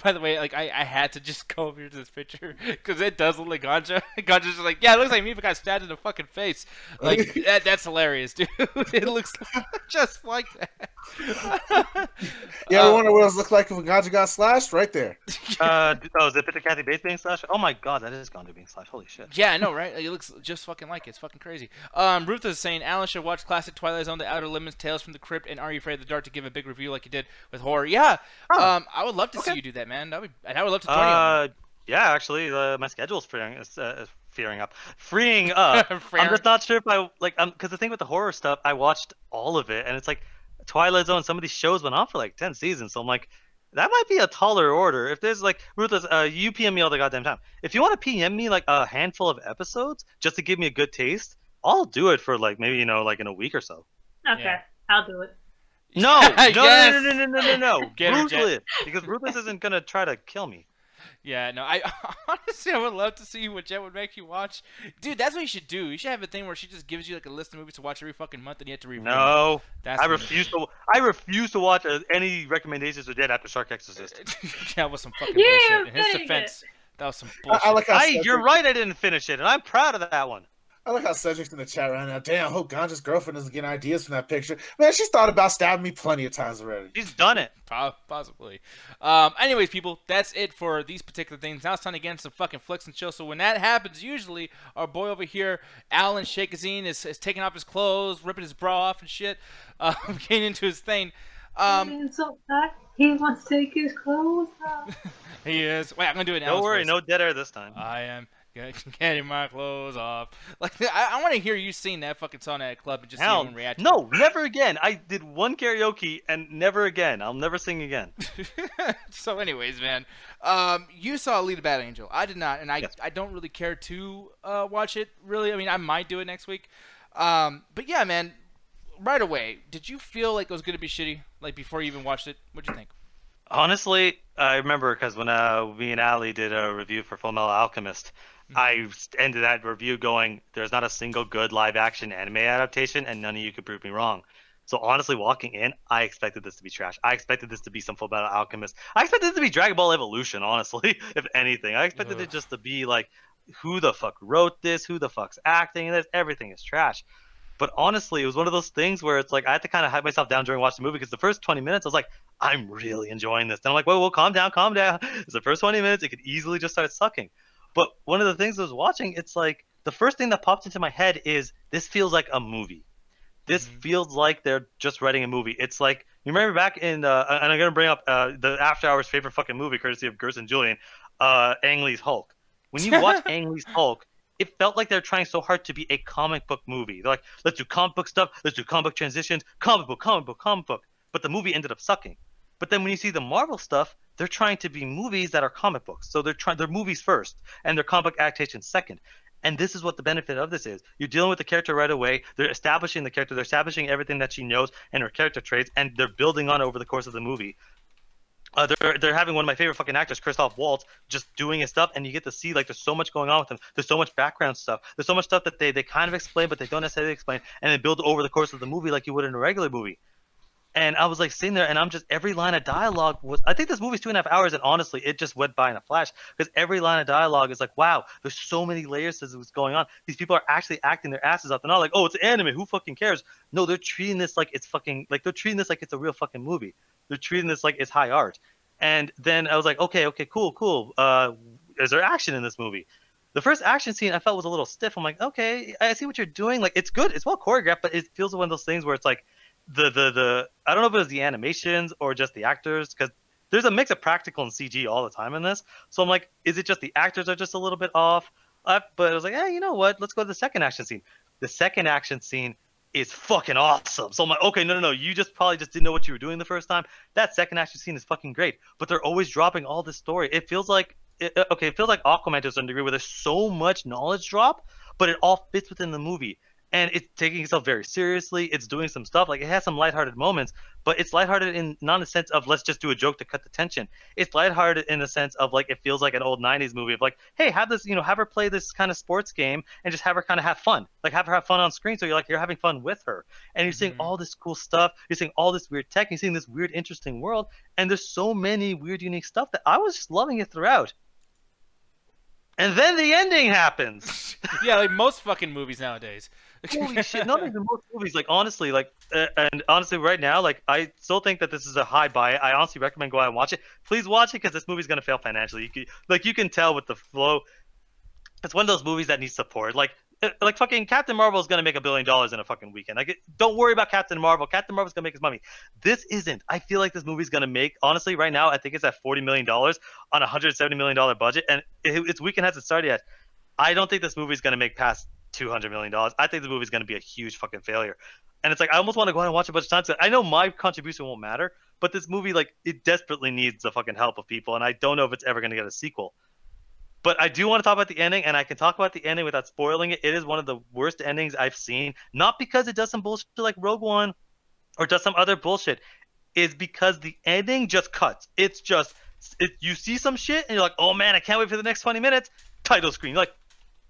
By the way, like, I had to just go over to this picture, because it does look like Ganja. Ganja's just like, yeah, it looks like me, but got stabbed in the fucking face. Like, that's hilarious, dude. It looks just like that. You ever wonder what it looked like if Ganja got slashed? Right there. Is it picture Kathy Bates being slashed? Oh my god, that is Ganja being slashed. Holy shit. Yeah, I know, right? It looks just fucking like it. It's fucking crazy. Ruth is saying, Alan should watch classic Twilight Zone, The Outer Limits, Tales from the Crypt, and Are You Afraid of the Dark to give a big review like you did with horror. Yeah, I would love to see you do that, man. And I would love to join you. Yeah, actually, my schedule's freeing up. I'm just not sure if I like. Because the thing with the horror stuff, I watched all of it, and it's like Twilight Zone. Some of these shows went on for like 10 seasons, so I'm like, that might be a taller order. If there's like Ruthless, you PM me all the goddamn time. If you want to PM me like a handful of episodes just to give me a good taste, I'll do it for like maybe like in a week or so. Okay, yeah. I'll do it. No, no, Yes! no. Get her, Jet. Ruthless, because Ruthless isn't gonna try to kill me. Yeah, no, I honestly I would love to see what Jet would make you watch. Dude, that's what you should do. You should have a thing where she just gives you like a list of movies to watch every fucking month and you have to review them. No, That's I what refuse to watch any recommendations of Jet after Shark Exorcist. That was some fucking Yeah, bullshit. In his finish defense, that was some bullshit. I like how You're right. I didn't finish it, and I'm proud of that one. I like how Cedric's in the chat right now. Damn, I hope Ganja's girlfriend doesn't get ideas from that picture. Man, she's thought about stabbing me plenty of times already. She's done it. Possibly. Anyways, people, that's it for these particular things. Now it's time to get into some fucking flicks and chill. So when that happens, usually our boy over here, Alan Shakazine, is taking off his clothes, ripping his bra off and shit, getting into his thing. He wants to take his clothes off. He is. Wait, I'm gonna do it now. Don't worry, no dead air this time. I am getting my clothes off. Like I want to hear you sing that fucking song at a club and just see everyone react. No, never again. I did one karaoke and never again. I'll never sing again. So, anyways, man, you saw Alita Battle Angel. I did not, and I don't really care to watch it. Really, I mean, I might do it next week. But yeah, man, right away, did you feel like it was gonna be shitty? Like before you even watched it, what'd you think? Honestly, I remember because when me and Ali did a review for Fullmetal Alchemist, I ended that review going, there's not a single good live-action anime adaptation, and none of you could prove me wrong. So honestly, walking in, I expected this to be trash. I expected this to be some Fullmetal Alchemist. I expected this to be Dragon Ball Evolution, honestly, if anything. I expected it just to be like, who the fuck wrote this? Who the fuck's acting this? Everything is trash. But honestly, it was one of those things where it's like I had to kind of hype myself down during watching the movie because the first 20 minutes I was like, I'm really enjoying this. And I'm like, whoa, calm down. It's the first 20 minutes. It could easily just start sucking. But one of the things I was watching, it's like the first thing that popped into my head is this feels like a movie. This feels like they're just writing a movie. It's like, you remember back in, and I'm going to bring up the After Hours favorite fucking movie, courtesy of Gerson Julian, Ang Lee's Hulk. When you watch Ang Lee's Hulk, it felt like they're trying so hard to be a comic book movie. They're like, let's do comic book stuff, let's do comic book transitions, comic book. But the movie ended up sucking. But then when you see the Marvel stuff, they're trying to be movies that are comic books. So they're movies first, and they're comic book adaptations second. And this is what the benefit of this is. You're dealing with the character right away. They're establishing the character. They're establishing everything that she knows and her character traits, and they're building on over the course of the movie. They're having one of my favorite fucking actors, Christoph Waltz, just doing his stuff, and you get to see like there's so much going on with him. There's so much background stuff. There's so much stuff that they kind of explain, but they don't necessarily explain, and they build over the course of the movie like you would in a regular movie. And I was like sitting there, and I'm just every line of dialogue was. I think this movie's 2.5 hours, and honestly, it just went by in a flash because every line of dialogue is like, wow, there's so many layers to what's going on. These people are actually acting their asses off. They're not like, oh, it's anime. Who fucking cares? No, they're treating this like it's fucking like they're treating this like it's a real fucking movie. They're treating this like it's high art. And then I was like, okay, cool. Is there action in this movie? The first action scene I felt was a little stiff. I'm like, okay, I see what you're doing. Like, it's good. It's well choreographed, but it feels one of those things where it's like the I don't know if it was the animations or just the actors, because there's a mix of practical and CG all the time in this. So I'm like, is it just the actors are just a little bit off? But I was like, you know what? Let's go to the second action scene. The second action scene is fucking awesome. So I'm like, okay, no, you probably just didn't know what you were doing the first time. That second action scene is fucking great, but they're always dropping all this story. It feels like Aquaman to a certain degree, where there's so much knowledge drop, but it all fits within the movie. And it's taking itself very seriously. It's doing some stuff. Like, it has some lighthearted moments, but it's lighthearted in not in the sense of let's just do a joke to cut the tension. It's lighthearted in the sense of like, it feels like an old 90s movie of like, hey, have her play this kind of sports game and just have her kind of have fun. Like, have her have fun on screen. So you're having fun with her. And you're seeing all this cool stuff. You're seeing all this weird tech. You're seeing this weird, interesting world. And there's so many weird, unique stuff that I was just loving it throughout. And then the ending happens. Yeah, like most fucking movies nowadays. Holy shit! Not even most movies. Like, honestly, right now, like, I still think that this is a high buy. I honestly recommend go out and watch it. Please watch it because this movie's gonna fail financially. You can tell with the flow. It's one of those movies that needs support. Like fucking Captain Marvel is gonna make $1 billion in a fucking weekend. Like, don't worry about Captain Marvel. Captain Marvel's gonna make his money. This isn't. I feel like this movie's gonna make. Honestly, right now, I think it's at $40 million on a $170 million budget, and its weekend hasn't started yet. I don't think this movie's gonna make past $200 million. I think the movie's going to be a huge fucking failure. And it's like, I almost want to go out and watch it a bunch of times. I know my contribution won't matter, but this movie, like, it desperately needs the fucking help of people, and I don't know if it's ever going to get a sequel. But I do want to talk about the ending, and I can talk about the ending without spoiling it. It is one of the worst endings I've seen. Not because it does some bullshit like Rogue One or does some other bullshit is because the ending just cuts. It's just you see some shit and you're like, oh man, I can't wait for the next 20 minutes. Title screen. You're like,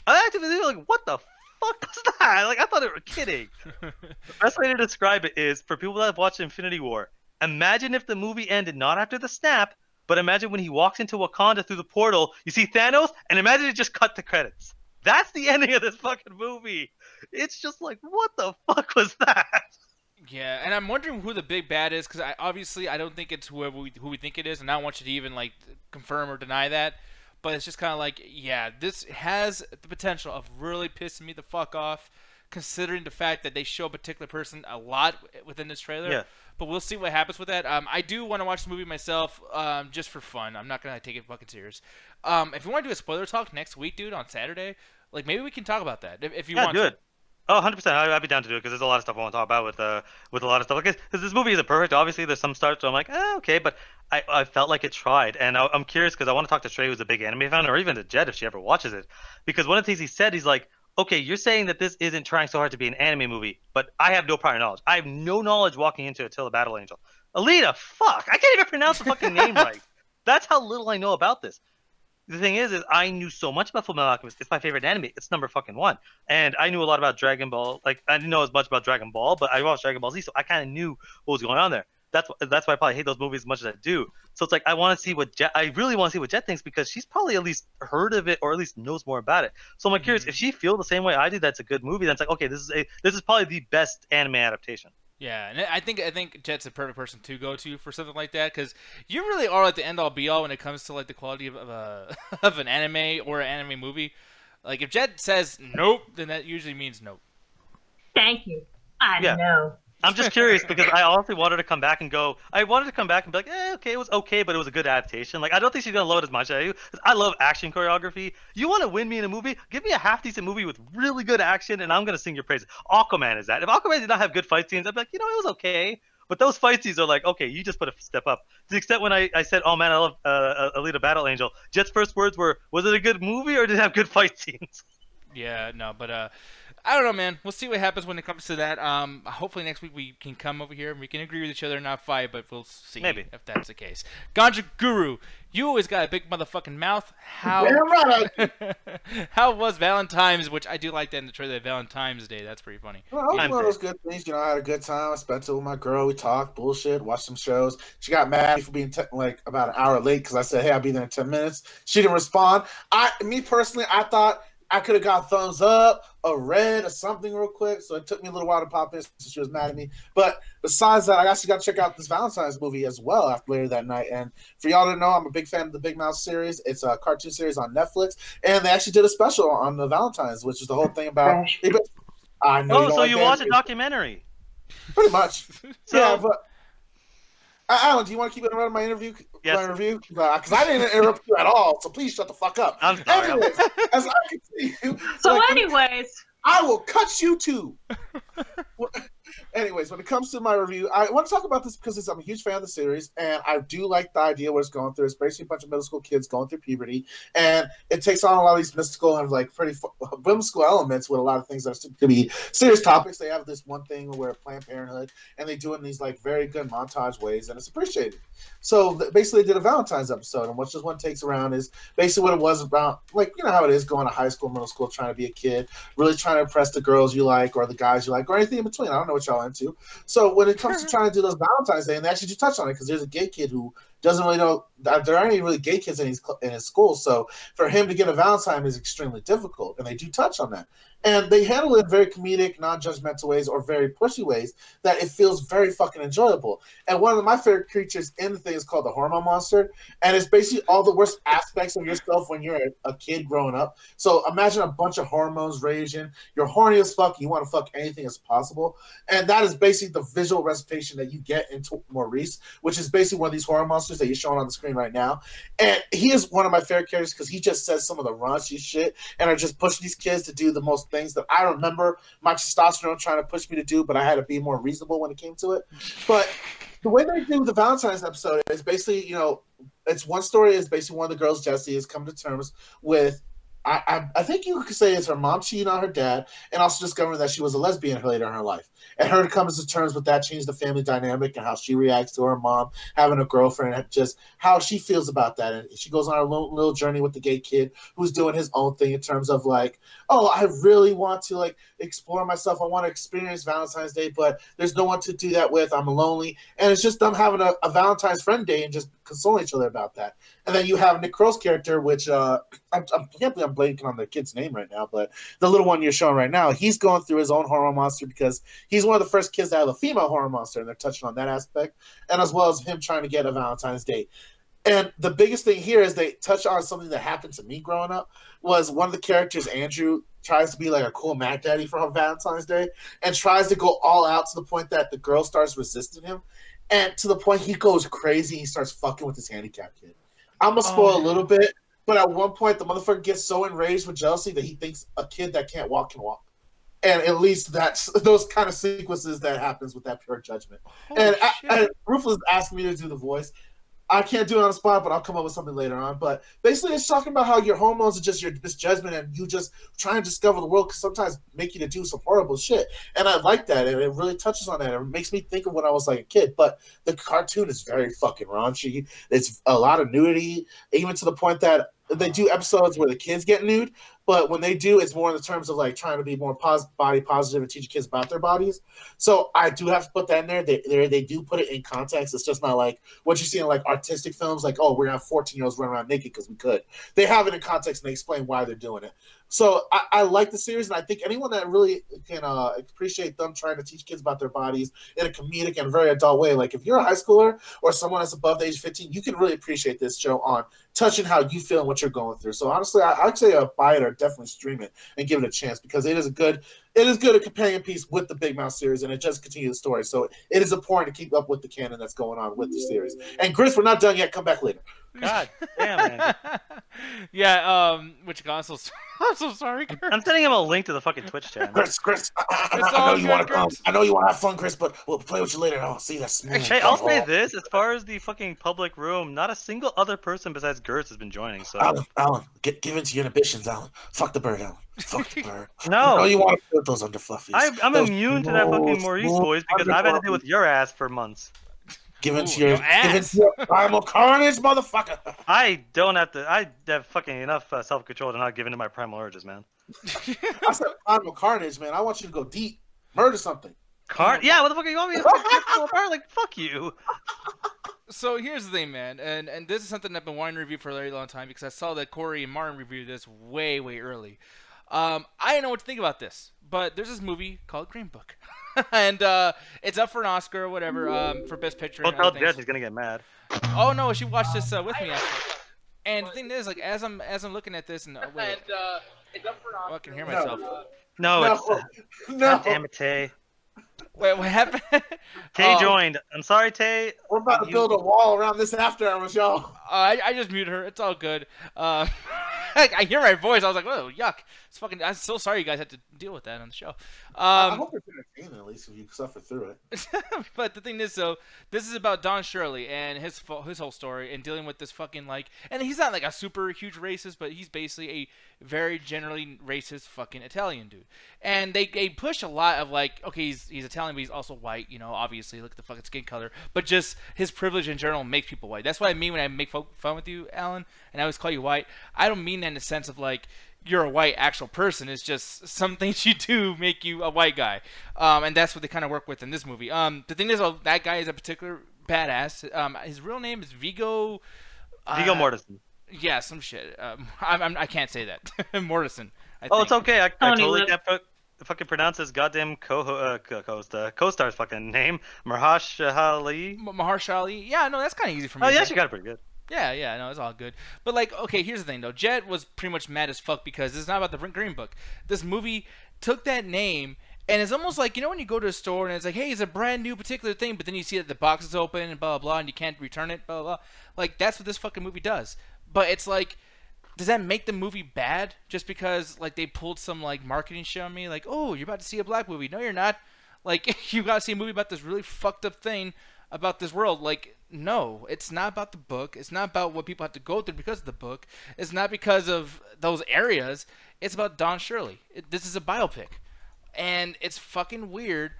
I actively like, what the fuck was that? Like, I thought they were kidding. The best way to describe it is for people that have watched Infinity War. Imagine if the movie ended not after the snap, but imagine when he walks into Wakanda through the portal, you see Thanos, and imagine it just cut to credits. That's the ending of this fucking movie. It's just like, what the fuck was that? Yeah, and I'm wondering who the big bad is, because I don't think it's who we think it is, and I don't want you to even like confirm or deny that. But it's just kind of like, yeah, this has the potential of really pissing me the fuck off, considering the fact that they show a particular person a lot within this trailer. Yeah. But we'll see what happens with that. I do want to watch the movie myself, just for fun. I'm not gonna take it fucking serious. If you want to do a spoiler talk next week, dude, on Saturday, like maybe we can talk about that if you want. Good. To. Oh, 100%. I'd be down to do it because there's a lot of stuff I want to talk about with a lot of stuff. Because this movie isn't perfect. Obviously, there's some starts where I'm like, okay, but I felt like it tried. And I'm curious because I want to talk to Trey, who's a big anime fan, or even to Jed if she ever watches it. Because one of the things he said, he's like, okay, you're saying that this isn't trying so hard to be an anime movie, but I have no prior knowledge. I have no knowledge walking into Alita Battle Angel. Alita, fuck! I can't even pronounce the fucking name right. That's how little I know about this. The thing is I knew so much about Fullmetal Alchemist. It's my favorite anime. It's number fucking one. And I knew a lot about Dragon Ball. Like, I didn't know as much about Dragon Ball, but I watched Dragon Ball Z, so I kind of knew what was going on there. That's why I probably hate those movies as much as I do. So it's like I want to see what I really want to see what Jet thinks because she's probably at least heard of it or at least knows more about it. So I'm like curious if she feels the same way I do. That's a good movie. Then it's like okay, this is probably the best anime adaptation. Yeah, and I think Jet's the perfect person to go to for something like that because you really are like the end all be all when it comes to like the quality of of an anime or an anime movie. Like if Jet says nope, then that usually means nope. Thank you. I know. I'm just curious because I honestly wanted to come back and go. I wanted to come back and be like, okay, it was okay, but it was a good adaptation. Like I don't think she's gonna love it as much as I do. I love action choreography. You want to win me in a movie? Give me a half decent movie with really good action, and I'm gonna sing your praises. Aquaman is that. If Aquaman did not have good fight scenes, I'd be like, it was okay. But those fight scenes are like, okay, you just put a step up. To the extent when I said, oh man, I love Alita Battle Angel. Jet's first words were, was it a good movie or did it have good fight scenes? Yeah, no, but I don't know, man. We'll see what happens when it comes to that. Hopefully next week we can come over here and we can agree with each other and not fight, but we'll see if that's the case. Ganja Guru, you always got a big motherfucking mouth. How was Valentine's, which I do like that in the trailer, Valentine's Day. That's pretty funny. Well, that was one of those good things. I had a good time. I spent it with my girl. We talked, bullshit, watched some shows. She got mad at me for being about an hour late because I said, hey, I'll be there in 10 minutes. She didn't respond. Me personally, I thought I could have got thumbs up, a red, or something real quick. So it took me a little while to pop in since she was mad at me. But besides that, I actually got to check out this Valentine's movie as well after later that night. And for y'all to know, I'm a big fan of the Big Mouth series. It's a cartoon series on Netflix. And they actually did a special on the Valentine's, which is the whole thing about... I know so you watched a documentary. Pretty much. So, yeah, but... Alan, do you want to keep it around my interview? Yes. My review? Because I didn't interrupt you at all, so please shut the fuck up. I'm sorry. Anyways, as I can see you... So anyways... I will cut you too. Anyways, when it comes to my review, I want to talk about this because I'm a huge fan of the series, and I do like the idea what it's going through. It's basically a bunch of middle school kids going through puberty, and it takes on a lot of these mystical and like pretty whimsical elements with a lot of things that are to be serious topics. They have this one thing where Planned Parenthood, and they do it in these like very good montage ways, and it's appreciated. So basically, they did a Valentine's episode, and what this one takes around is basically what it was about, like how it is going to high school, middle school, trying to be a kid, really trying to impress the girls you like or the guys you like or anything in between. I don't know what y'all into. So when it comes to trying to do those Valentine's Day, and they actually do touch on it because there's a gay kid who doesn't really know that there aren't any really gay kids in his school. So for him to get a Valentine is extremely difficult, and they do touch on that. And they handle it in very comedic, non-judgmental ways or very pushy ways that it feels very fucking enjoyable. And one of my favorite creatures in the thing is called the hormone monster. And it's basically all the worst aspects of yourself when you're a kid growing up. So imagine a bunch of hormones raging. You're horny as fuck. You want to fuck anything as possible. And that is basically the visual representation that you get in Maurice, which is basically one of these horror monsters that you're showing on the screen right now. And he is one of my favorite characters because he just says some of the raunchy shit and are just pushing these kids to do the most things that I remember my testosterone trying to push me to do, but I had to be more reasonable when it came to it. But the way they do the Valentine's episode is basically, it's one story is basically one of the girls, Jessie, has come to terms with I think you could say it's her mom cheating on her dad, and also discovering that she was a lesbian later in her life, and her coming to terms with that changed the family dynamic and how she reacts to her mom having a girlfriend, and just how she feels about that. And she goes on a little journey with the gay kid who's doing his own thing in terms of like, oh, I really want to like explore myself. I want to experience Valentine's Day, but there's no one to do that with. I'm lonely, and it's just them having a Valentine's friend day and just consoling each other about that. And then you have Nick Kroll's character, which I can't believe I'm blanking on the kid's name right now, but the little one you're showing right now, he's going through his own hormone monster because he's one of the first kids to have a female hormone monster, and they're touching on that aspect, and as well as him trying to get a Valentine's date. And the biggest thing here is they touch on something that happened to me growing up. Was one of the characters, Andrew, tries to be like a cool Mac Daddy for Valentine's Day and tries to go all out to the point that the girl starts resisting him, and to the point he goes crazy. He starts fucking with his handicapped kid. I'm gonna spoil a little bit, but at one point the motherfucker gets so enraged with jealousy that he thinks a kid that can't walk can walk. And at least that's those kind of sequences that happens with that pure judgment. Holy And Rufus asked me to do the voice. I can't do it on the spot, but I'll come up with something later on. But basically, it's talking about how your hormones are just your misjudgment, and you just try and discover the world can sometimes make you to do some horrible shit. And I like that, and it really touches on that. It makes me think of when I was like a kid. But the cartoon is very fucking raunchy. It's a lot of nudity, even to the point that they do episodes where the kids get nude. But when they do, it's more in the terms of like trying to be more body positive and teach kids about their bodies. So I do have to put that in there. They do put it in context. It's just not like what you see in like artistic films, like, oh, we're gonna have 14-year-olds run around naked because we could. They have it in context and they explain why they're doing it. So I like the series, and I think anyone that really can appreciate them trying to teach kids about their bodies in a comedic and very adult way, like if you're a high schooler or someone that's above the age of 15, you can really appreciate this show on touching how you feel and what you're going through. So honestly, I'd say buy it or definitely stream it and give it a chance, because it is a companion piece with the Big Mouth series, and it just continues the story. So it is important to keep up with the canon that's going on with the series. And Chris, we're not done yet. Come back later. God damn, man. Yeah, which console? I'm so sorry, Chris. I'm sending him a link to the fucking Twitch channel. Chris, I know you want to come. I know you want to have fun, Chris, but we'll play with you later. Oh, see, that's smooth. Hey, I'll say this: as far as the fucking public room, not a single other person besides Gertz has been joining. So, Alan, give into your inhibitions, Alan. Fuck the bird, Alan. Fuck the bird. No, I know you want to put those under fluffies. I'm immune to that fucking Maurice voice because I've had to deal with your ass for months. Give into your primal carnage, motherfucker. I have fucking enough self-control to not give in to my primal urges, man. I said primal carnage, man. I want you to go deep. Murder something. Yeah, what the fuck are you want me to rip apart? Like, fuck you. So here's the thing, man, and this is something I've been wanting to review for a very long time because I saw that Corey and Martin reviewed this way early. I didn't know what to think about this, but there's this movie called Green Book. And it's up for an Oscar or whatever for Best Picture. Don't tell Jess, he's gonna get mad. Oh no, she watched this with me actually. And the thing is, like, as I'm looking at this, and wait, it's up for an Oscar. I can hear myself. No. God damn it, Tay. Wait, what happened? Tay joined. I'm sorry, Tay. We're about to build a wall around this after hours, y'all. I just muted her. It's all good. I hear my voice. I was like, "Whoa, yuck!" It's fucking. I'm so sorry you guys had to deal with that on the show. I hope it's entertaining, at least if you suffer through it. But the thing is, so this is about Don Shirley and his whole story and dealing with this fucking like. And he's not like a super huge racist, but he's basically a very generally racist fucking Italian dude. And they push a lot of like, okay, he's Italian, but he's also white. You know, obviously, look at the fucking skin color. But just his privilege in general makes people white. That's what I mean when I make fun with you, Alan, and I always call you white. I don't mean that in the sense of like you're a white actual person. It's just some things you do make you a white guy, and that's what they kind of work with in this movie. The thing is, that guy is a particular badass. His real name is Viggo Mortensen. Yeah, some shit. I can't say that. Mortensen. It's okay. I totally can't fucking pronounce his goddamn co-star's fucking name. Mahershala. Mahershala. Yeah, no, that's kind of easy for me. Oh, yeah, she got it pretty good. Yeah, no, it's all good. But, like, okay, here's the thing, though. Jet was pretty much mad as fuck because it's not about the Green Book. This movie took that name, and it's almost like, you know when you go to a store and it's like, hey, it's a brand new particular thing, but then you see that the box is open and blah, blah, blah, and you can't return it, blah, blah, blah. Like, that's what this fucking movie does. But it's like, does that make the movie bad just because, like, they pulled some, like, marketing shit on me? Like, oh, you're about to see a black movie. No, you're not. Like, you got to see a movie about this really fucked up thing about this world. Like, no, it's not about the book. It's not about what people have to go through because of the book. It's not because of those areas. It's about Don Shirley. This is a biopic. And it's fucking weird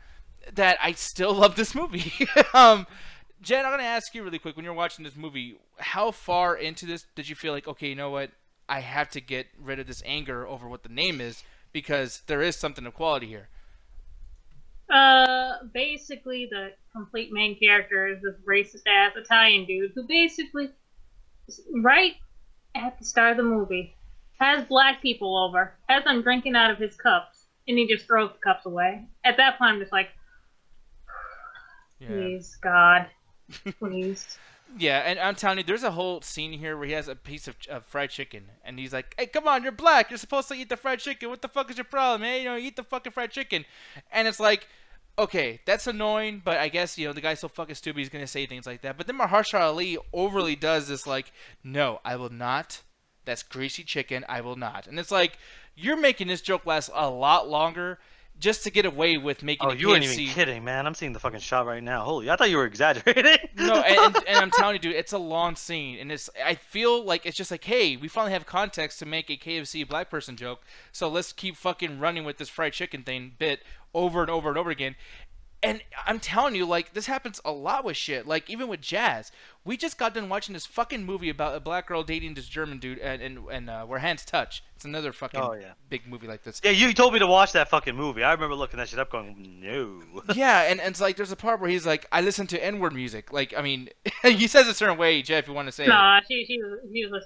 that I still love this movie. Jen, I'm going to ask you really quick, when you're watching this movie, how far into this did you feel like, okay, you know what? I have to get rid of this anger over what the name is because there is something of quality here. Basically, the complete main character is this racist-ass Italian dude who basically, right at the start of the movie, has black people over, has them drinking out of his cups, and he just throws the cups away. At that point, I'm just like, please, God, please. Yeah, and I'm telling you, there's a whole scene here where he has a piece of fried chicken, and he's like, hey, come on, you're black. You're supposed to eat the fried chicken. What the fuck is your problem, man? You know, eat the fucking fried chicken. And it's like, okay, that's annoying, but I guess, you know, the guy's so fucking stupid, he's going to say things like that. But then Mahershala Ali overly does this, like, no, I will not. That's greasy chicken. I will not. And it's like, you're making this joke last a lot longer just to get away with making Oh, you weren't even kidding, man. I'm seeing the fucking shot right now. Holy, I thought you were exaggerating. No, and I'm telling you, dude, it's a long scene. And I feel like it's just like, hey, we finally have context to make a KFC black person joke. So let's keep fucking running with this fried chicken thing bit over and over and over again. And I'm telling you, like, this happens a lot with shit. Like, even with jazz. We just got done watching this fucking movie about a black girl dating this German dude and Where Hands Touch. It's another fucking big movie like this. Yeah, you told me to watch that fucking movie. I remember looking that shit up going, no. Yeah, and it's like, there's a part where he's like, I listen to N-word music. Like, I mean, he says a certain way, Jeff, if you want to say it. Nah, he was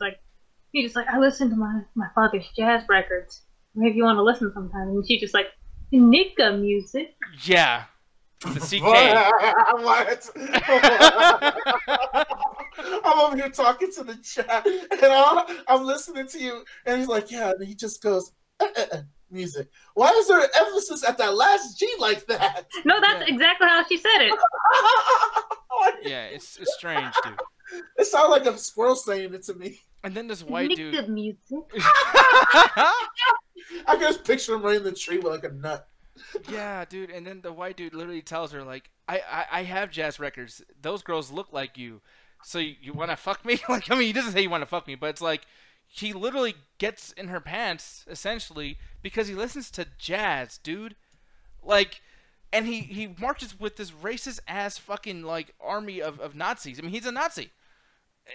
just like, I listen to my father's jazz records. Maybe you want to listen sometime. And she just like, nigga music. Yeah. The CK. What? I'm over here talking to the chat, and I'm listening to you, and he's like, yeah, and he just goes, music. Why is there an emphasis at that last G like that? No, that's exactly how she said it. Yeah, it's strange, dude. It sounded like a squirrel saying it to me. And then this white dude. Nigga music. I can just picture him right in the tree with like a nut. Yeah, dude, and then the white dude literally tells her, like, I have jazz records. Those girls look like you. So you want to fuck me? Like, I mean, he doesn't say you want to fuck me, but it's like, he literally gets in her pants, essentially, because he listens to jazz, dude. Like, and he marches with this racist-ass fucking, like, army of Nazis. I mean, he's a Nazi.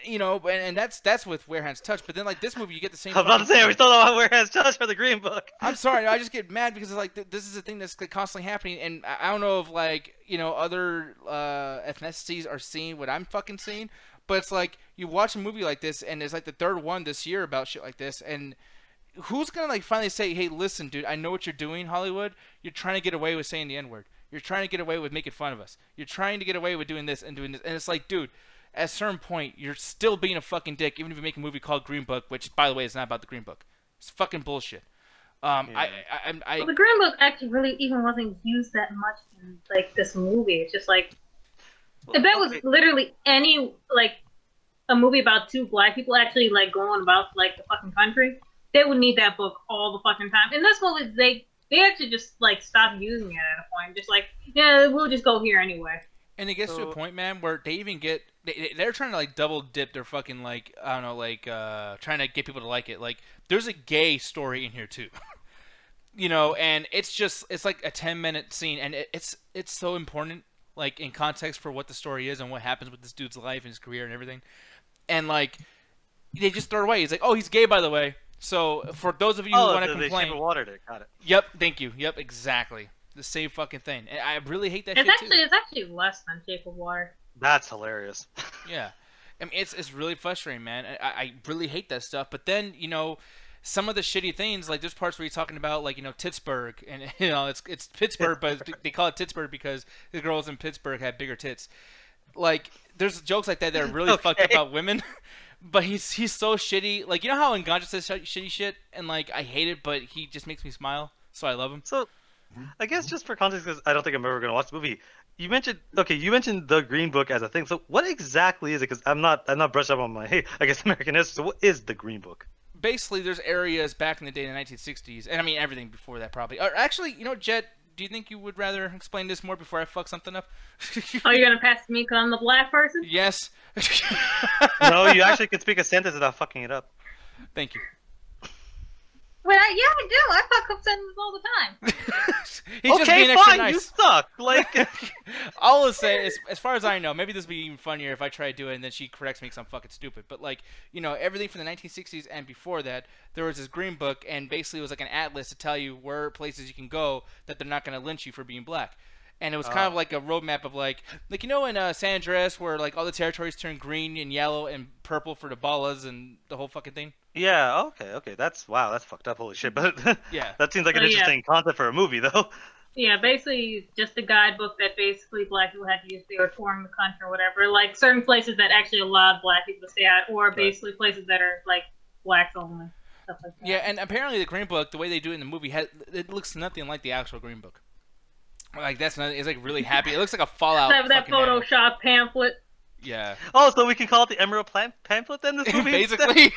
You know, and that's with Where Hands Touch. But then, like, this movie, you get the same. I was about to say, we still don't have Where Hands Touch for the Green Book. I'm sorry, I just get mad because it's like this is a thing that's constantly happening, and I don't know if, like, you know, other ethnicities are seeing what I'm fucking seeing, but it's like you watch a movie like this, and it's like the third one this year about shit like this, and who's gonna like finally say, hey, listen, dude, I know what you're doing, Hollywood. You're trying to get away with saying the N-word. You're trying to get away with making fun of us. You're trying to get away with doing this and doing this, and it's like, dude. At a certain point, you're still being a fucking dick, even if you make a movie called Green Book, which, by the way, is not about the Green Book. It's fucking bullshit. Well, the Green Book actually really even wasn't used that much in, like, this movie. It's just, like, if that was literally any, like, a movie about two black people actually, like, going about, like, the fucking country, they would need that book all the fucking time. In this movie, they actually just, like, stopped using it at a point. Just like, yeah, we'll just go here anyway. And it gets to a point, man, where they even get they're trying to like double dip their fucking like I don't know like trying to get people to like it. Like there's a gay story in here too, you know, and it's like a 10-minute scene, and it's so important like in context for what the story is and what happens with this dude's life and his career and everything. And like they just throw it away. He's like, oh, he's gay, by the way. So for those of you who want to complain, watered it. Got it. Yep, thank you. Yep, exactly. The same fucking thing. And I really hate that shit too. It's actually less than Shape of Water. That's hilarious. Yeah. I mean, it's really frustrating, man. I really hate that stuff. But then, you know, some of the shitty things, like there's parts where he's talking about, like, you know, Pittsburgh. And, you know, it's Pittsburgh, but they call it Pittsburgh because the girls in Pittsburgh had bigger tits. Like, there's jokes like that that are really fucked up about women. But he's so shitty. Like, you know how Nganja says shitty shit? And, like, I hate it, but he just makes me smile. So I love him. So... I guess just for context, because I don't think I'm ever going to watch the movie. You mentioned the Green Book as a thing. So what exactly is it? Because I'm not brushed up on my I guess American history. So what is the Green Book? Basically, there's areas back in the day in the 1960s, and I mean everything before that probably. Or actually, you know, Jet, do you think you would rather explain this more before I fuck something up? Oh, you're gonna pass to me because I'm the black person? Yes. No, you actually can speak a sentence without fucking it up. Thank you. Well, yeah, I do. I fuck up sentences all the time. He's just being extra fine, nice. You suck. Like, all I'll say is, as far as I know, maybe this would be even funnier if I try to do it and then she corrects me because I'm fucking stupid. But like, you know, everything from the 1960s and before that, there was this green book, and basically it was like an atlas to tell you where places you can go that they're not going to lynch you for being black. And it was kind of like a roadmap of like you know in San Andreas where like all the territories turn green and yellow and purple for the ballas and the whole fucking thing. yeah, okay. That's fucked up. Holy shit. But Yeah. that seems like an interesting concept for a movie, though. Yeah, basically just a guidebook that basically black people had to use if they were touring the country or whatever. Like certain places that actually allowed black people to stay at, or basically places that are like blacks only. Stuff like that. Yeah, and apparently the green book, the way they do it in the movie, it looks nothing like the actual green book. Like that's not. It's like really happy. It looks like a Fallout. That Photoshop pamphlet. Yeah. Oh, so we can call it the Emerald Pamphlet then? This movie, basically.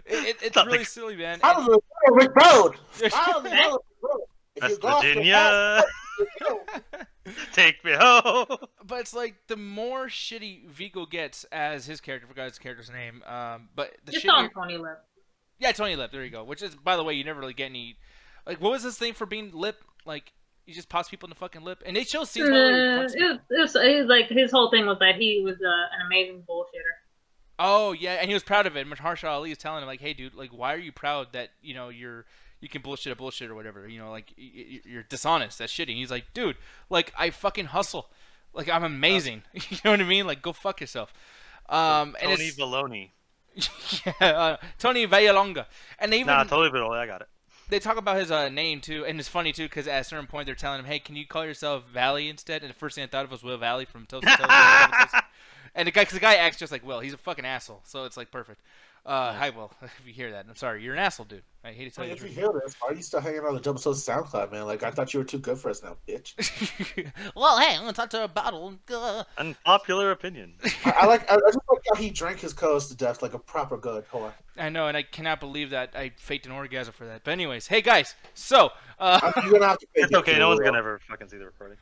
It's really silly, man. Out of the Rick Road. Out of the Rick Road. West Virginia. Take me home. But it's like the more shitty Vigo gets as his character, I forgot his character's name. But the Just shittier... on Tony Lip. Yeah, Tony Lip. There you go. Which is, by the way, you never really get any. Like, what was this thing for being lip? Like, you just pops people in the fucking lip, and it shows scenes. It was like his whole thing was that he was an amazing bullshitter. Oh yeah, and he was proud of it. Mahershala Ali is telling him like, "Hey, dude, like, why are you proud that you can bullshit a bullshit or whatever? You know, like you're dishonest. That's shitty." And he's like, "Dude, like I fucking hustle. Like I'm amazing. You know what I mean? Like go fuck yourself." Tony Valoni. Yeah, Tony Vallelonga. And they even Tony Valoni. I got it. They talk about his name too, and it's funny too because at a certain point they're telling him, "Hey, can you call yourself Valley instead?" And the first thing I thought of was Will Valley from Toast to Toast. And the guy acts just like Will. He's a fucking asshole, so it's like perfect. Hi, Will. If you hear that, I'm sorry. You're an asshole, dude. I hate to tell you. If you hear this, why are you still hanging on the Double Soul SoundCloud, man? Like I thought you were too good for us now, bitch. Well, hey, I'm gonna talk to a bottle. Unpopular opinion. I just like how he drank his co-host to death like a proper good whore. I know, and I cannot believe that I faked an orgasm for that. But anyways, hey guys, so you're gonna have to it's okay. No one's gonna ever fucking see the recording.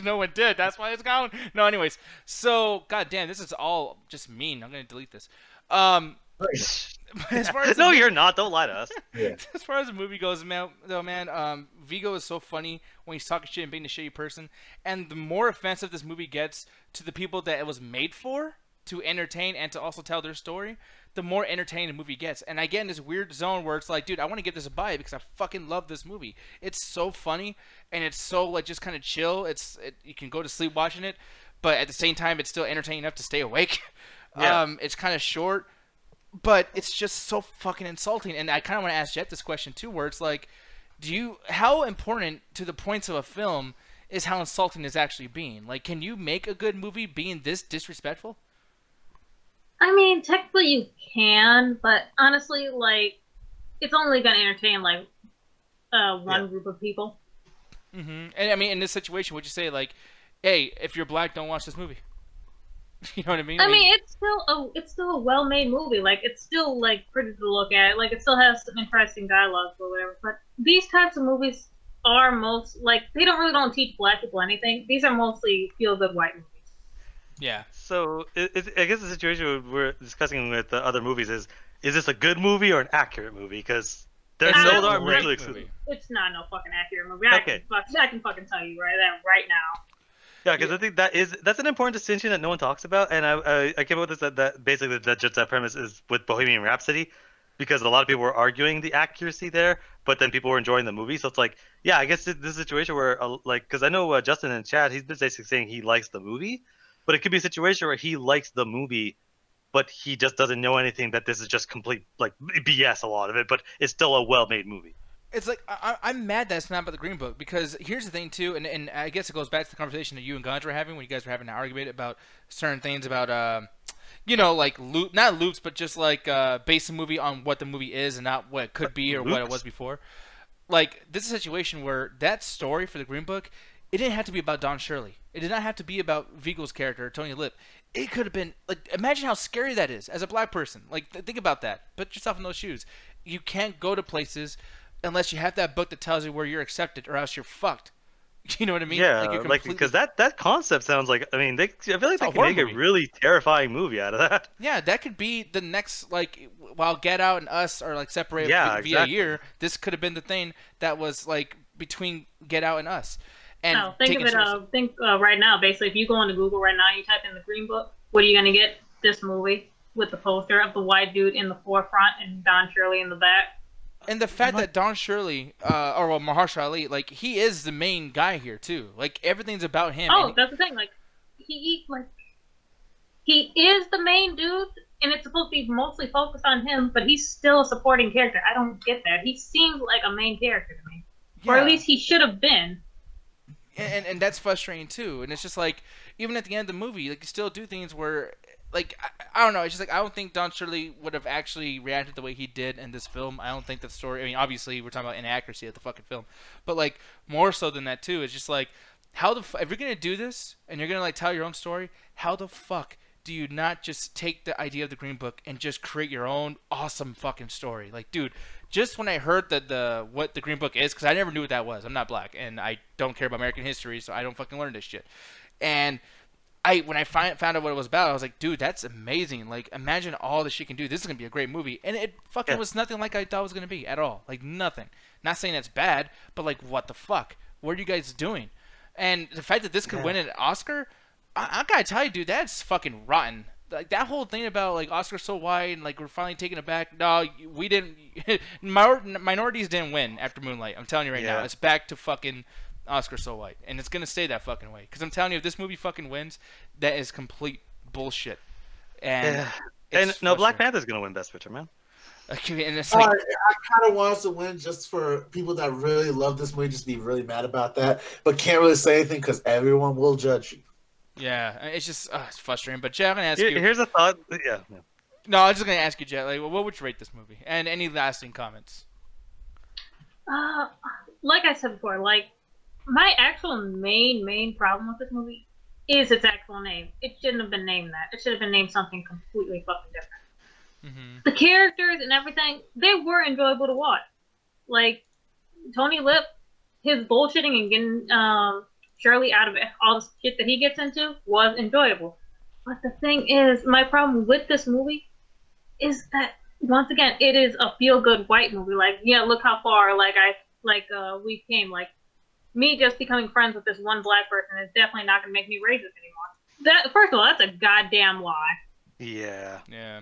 No one did. That's why it's gone. No, anyways, so goddamn, this is all just mean. I'm gonna delete this. As far as no, you're not. Don't lie to us. Yeah. As far as the movie goes, man, Vigo is so funny when he's talking shit and being a shitty person. And the more offensive this movie gets to the people that it was made for, to entertain and to also tell their story, the more entertaining the movie gets. And I get in this weird zone where it's like, dude, I want to give this a buy because I fucking love this movie. It's so funny and it's so like just kind of chill. You can go to sleep watching it, but at the same time, it's still entertaining enough to stay awake. Yeah. It's kind of short. But it's just so fucking insulting, and I kind of want to ask Jet this question too, where it's like, how important to the points of a film is how insulting it's actually being? Like, can you make a good movie being this disrespectful? I mean, technically you can, but honestly, like, it's only gonna entertain like one group of people. Mm-hmm. And I mean, in this situation, would you say like, hey, if you're black, don't watch this movie? You know what I mean? I mean, it's still a well-made movie. Like, it's still like pretty to look at. Like, it still has some interesting dialogue or whatever. But these types of movies are they don't teach black people anything. These are mostly feel-good white movies. Yeah. So I guess the situation we're discussing with the other movies is this a good movie or an accurate movie? Because there's no darn movie. It's not no fucking accurate movie. Okay. I can fucking tell you right now. Yeah, because I think that's an important distinction that no one talks about, and I came up with this that basically that premise is with Bohemian Rhapsody, because a lot of people were arguing the accuracy there, but then people were enjoying the movie. So it's like, yeah, I guess this is a situation where because I know Justin in chat, he's basically saying he likes the movie, but it could be a situation where he likes the movie, but he just doesn't know anything, that this is just complete like BS, a lot of it, but it's still a well-made movie. It's like, I'm mad that it's not about the Green Book, because here's the thing, too, and I guess it goes back to the conversation that you and Gandra were having when you guys were having an argument about certain things about, like, not loops, but just, like, base the movie on what the movie is and not what it could be or what it was before. Like, this is a situation where that story for the Green Book, it didn't have to be about Don Shirley. It did not have to be about Vigo's character, Tony Lip. It could have been, like, imagine how scary that is as a black person. Like, think about that. Put yourself in those shoes. You can't go to places unless you have that book that tells you where you're accepted, or else you're fucked. You know what I mean? Yeah, you're like because that concept sounds like, I mean, I feel like they can make a really terrifying movie out of that. Yeah, that could be the next, like, while Get Out and Us are like separated via a year, this could have been the thing that was like between Get Out and Us. And think of it. Right now, basically, if you go into Google right now, you type in the Green Book, what are you gonna get? This movie with the poster of the white dude in the forefront and Don Shirley in the back. And the fact that Don Shirley, Mahershala Ali, like, he is the main guy here too. Like, everything's about him. Oh, that's the thing. Like, he is the main dude, and it's supposed to be mostly focused on him, but he's still a supporting character. I don't get that. He seems like a main character to me, or at least he should have been. And that's frustrating too. And it's just like, even at the end of the movie, like, you still do things where, like, I don't know. It's just like, I don't think Don Shirley would have actually reacted the way he did in this film. I don't think the story. I mean, obviously, we're talking about inaccuracy of the fucking film, but like, more so than that too. It's just like, if you're gonna do this and you're gonna like tell your own story, how the fuck do you not just take the idea of the Green Book and just create your own awesome fucking story? Like, dude, just when I heard that what the Green Book is, because I never knew what that was. I'm not black, and I don't care about American history, so I don't fucking learn this shit. And when I found out what it was about, I was like, dude, that's amazing. Like, imagine all that she can do. This is going to be a great movie. And it fucking was nothing like I thought it was going to be at all. Like, nothing. Not saying that's bad, but like, what the fuck? What are you guys doing? And the fact that this could win an Oscar, I got to tell you, dude, that's fucking rotten. Like, that whole thing about, like, Oscar's so white and, like, we're finally taking it back. No, we didn't. Minorities didn't win after Moonlight. I'm telling you right now. It's back to fucking Oscar so white, and it's gonna stay that fucking way. Because I'm telling you, if this movie fucking wins, that is complete bullshit. And no, Black Panther's gonna win Best Picture, man. Okay, and it's like, I kind of want us to win just for people that really love this movie, just be really mad about that, but can't really say anything because everyone will judge you. Yeah, it's just it's frustrating. But Jet, I'm gonna ask you. Here's a thought. Yeah. No, I'm just gonna ask you, Jet. Like, what would you rate this movie? And any lasting comments? Like I said before, like, my actual main problem with this movie is its actual name. It shouldn't have been named that. It should have been named something completely fucking different. Mm-hmm. The characters and everything, they were enjoyable to watch. Like, Tony Lip, his bullshitting and getting Shirley out of all the shit that he gets into was enjoyable. But the thing is, my problem with this movie is that, once again, it is a feel-good white movie. Like, yeah, look how far, we came. Like, me just becoming friends with this one black person is definitely not going to make me racist anymore. First of all, that's a goddamn lie. Yeah. Yeah.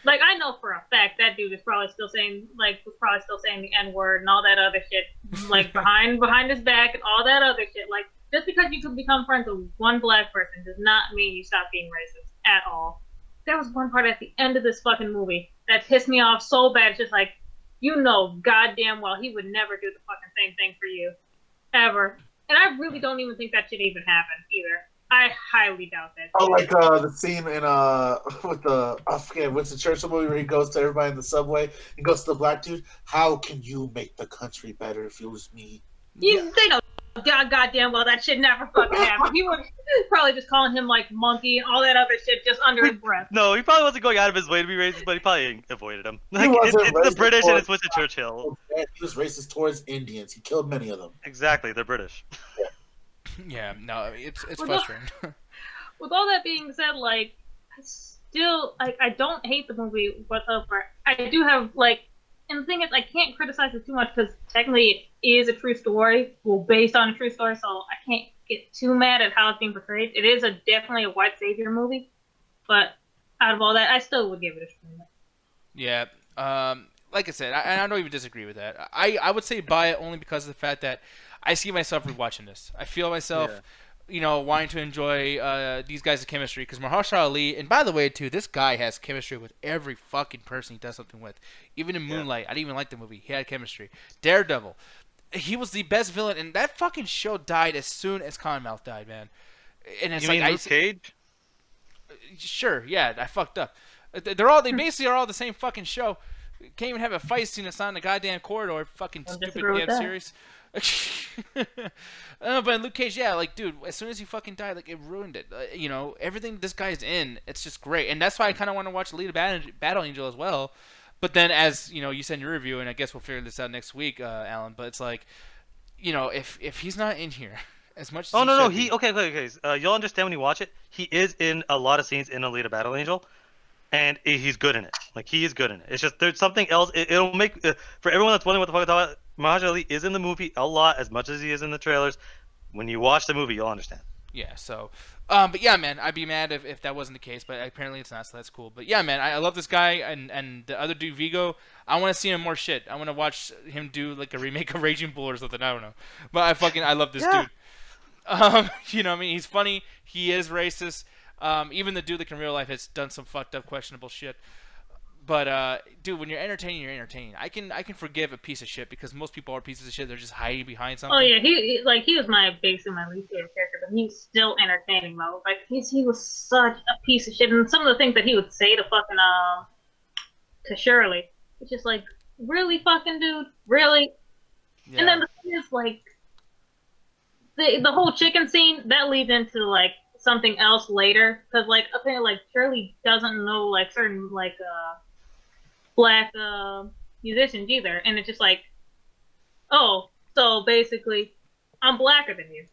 Like, I know for a fact that dude is probably still saying, the N-word and all that other shit, like, behind his back and all that other shit. Like, just because you can become friends with one black person does not mean you stop being racist at all. There was one part at the end of this fucking movie that pissed me off so bad. It's just like, you know goddamn well he would never do the fucking same thing for you. Ever. And I really don't even think that should even happen either. I highly doubt that. Oh, like the scene in with I forget Winston Churchill movie where he goes to everybody in the subway and goes to the black dude. How can you make the country better if it was me? They know goddamn well that shit never fucking happened. He was probably just calling him like monkey and all that other shit just under his breath. No, he probably wasn't going out of his way to be racist, but he probably avoided him. Like, it's the British and it's Winston Churchill. He was racist towards Indians. He killed many of them. Exactly, they're British. Yeah, no, it's frustrating. With all that being said, like, I don't hate the movie whatsoever. I do have, like, and the thing is, I can't criticize it too much because technically it is a true story, based on a true story, so I can't get too mad at how it's being portrayed. It is definitely a white savior movie, but out of all that, I still would give it a screen. Yeah, like I said, I don't even disagree with that. I would say buy it only because of the fact that I see myself rewatching this. I feel myself, wanting to enjoy these guys' chemistry because Mahershala Ali, and by the way, too, this guy has chemistry with every fucking person he does something with. Even in Moonlight, I didn't even like the movie. He had chemistry. Daredevil, he was the best villain, and that fucking show died as soon as Cottonmouth died, man. And it's you mean Luke Cage? Sure, yeah, I fucked up. They basically are all the same fucking show. Can't even have a fight scene that's on the goddamn corridor. Fucking stupid damn series. But in Luke Cage, yeah, like, dude, as soon as he fucking died, like, it ruined it. Everything this guy's in, it's just great, and that's why I kind of want to watch Alita Battle Angel as well. But then, as you know, you said in your review, and I guess we'll figure this out next week, Alan. But it's like, you know, if he's not in here as much as okay. You'll understand when you watch it. He is in a lot of scenes in Alita Battle Angel, and he's good in it. Like, he is good in it. It's just there's something else. It'll make for everyone that's wondering what the fuck I'm talking about. Mahershala Ali is in the movie a lot, as much as he is in the trailers. When you watch the movie, you'll understand. Yeah, so, but yeah, man, I'd be mad if that wasn't the case, but apparently it's not, so that's cool. But yeah, man, I love this guy, and the other dude, Vigo, I want to see him more shit. I want to watch him do, like, a remake of Raging Bull or something, I don't know. But I love this dude. You know what I mean? He's funny, he is racist. Even the dude, like, in real life has done some fucked up, questionable shit. But dude, when you're entertaining, you're entertaining. I can forgive a piece of shit because most people are pieces of shit. They're just hiding behind something. Oh yeah, he was basically my least favorite character, but he's still entertaining though. Like he was such a piece of shit, and some of the things that he would say to fucking to Shirley, it's just like, really, fucking dude, really. Yeah. And then the thing is, like, the whole chicken scene that leads into like something else later, because like apparently like Shirley doesn't know like certain like black musicians either, and it's just like, oh, so basically I'm blacker than you.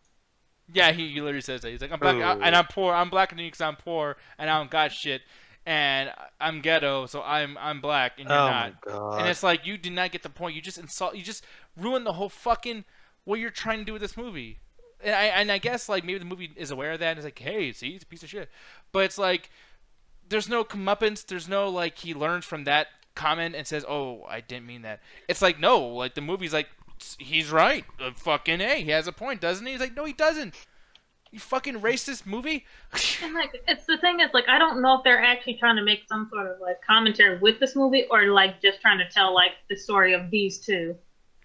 Yeah, he literally says that. He's like, I'm black, and I'm poor. I'm blacker than you because I'm poor and I don't got shit, and I'm ghetto, so I'm black and you're not. My God. And it's like, you did not get the point. You just ruined the whole fucking what you're trying to do with this movie. And I guess like maybe the movie is aware of that and it's like, hey, see, it's a piece of shit. But it's like, there's no comeuppance. There's no like he learns from that comment and says, oh, I didn't mean that. It's like, no, like the movie's like, he's right. Fucking A, he has a point, doesn't he? He's like, no, he doesn't. You fucking racist movie. And like, it's the thing is like, I don't know if they're actually trying to make some sort of like commentary with this movie or like just trying to tell like the story of these two.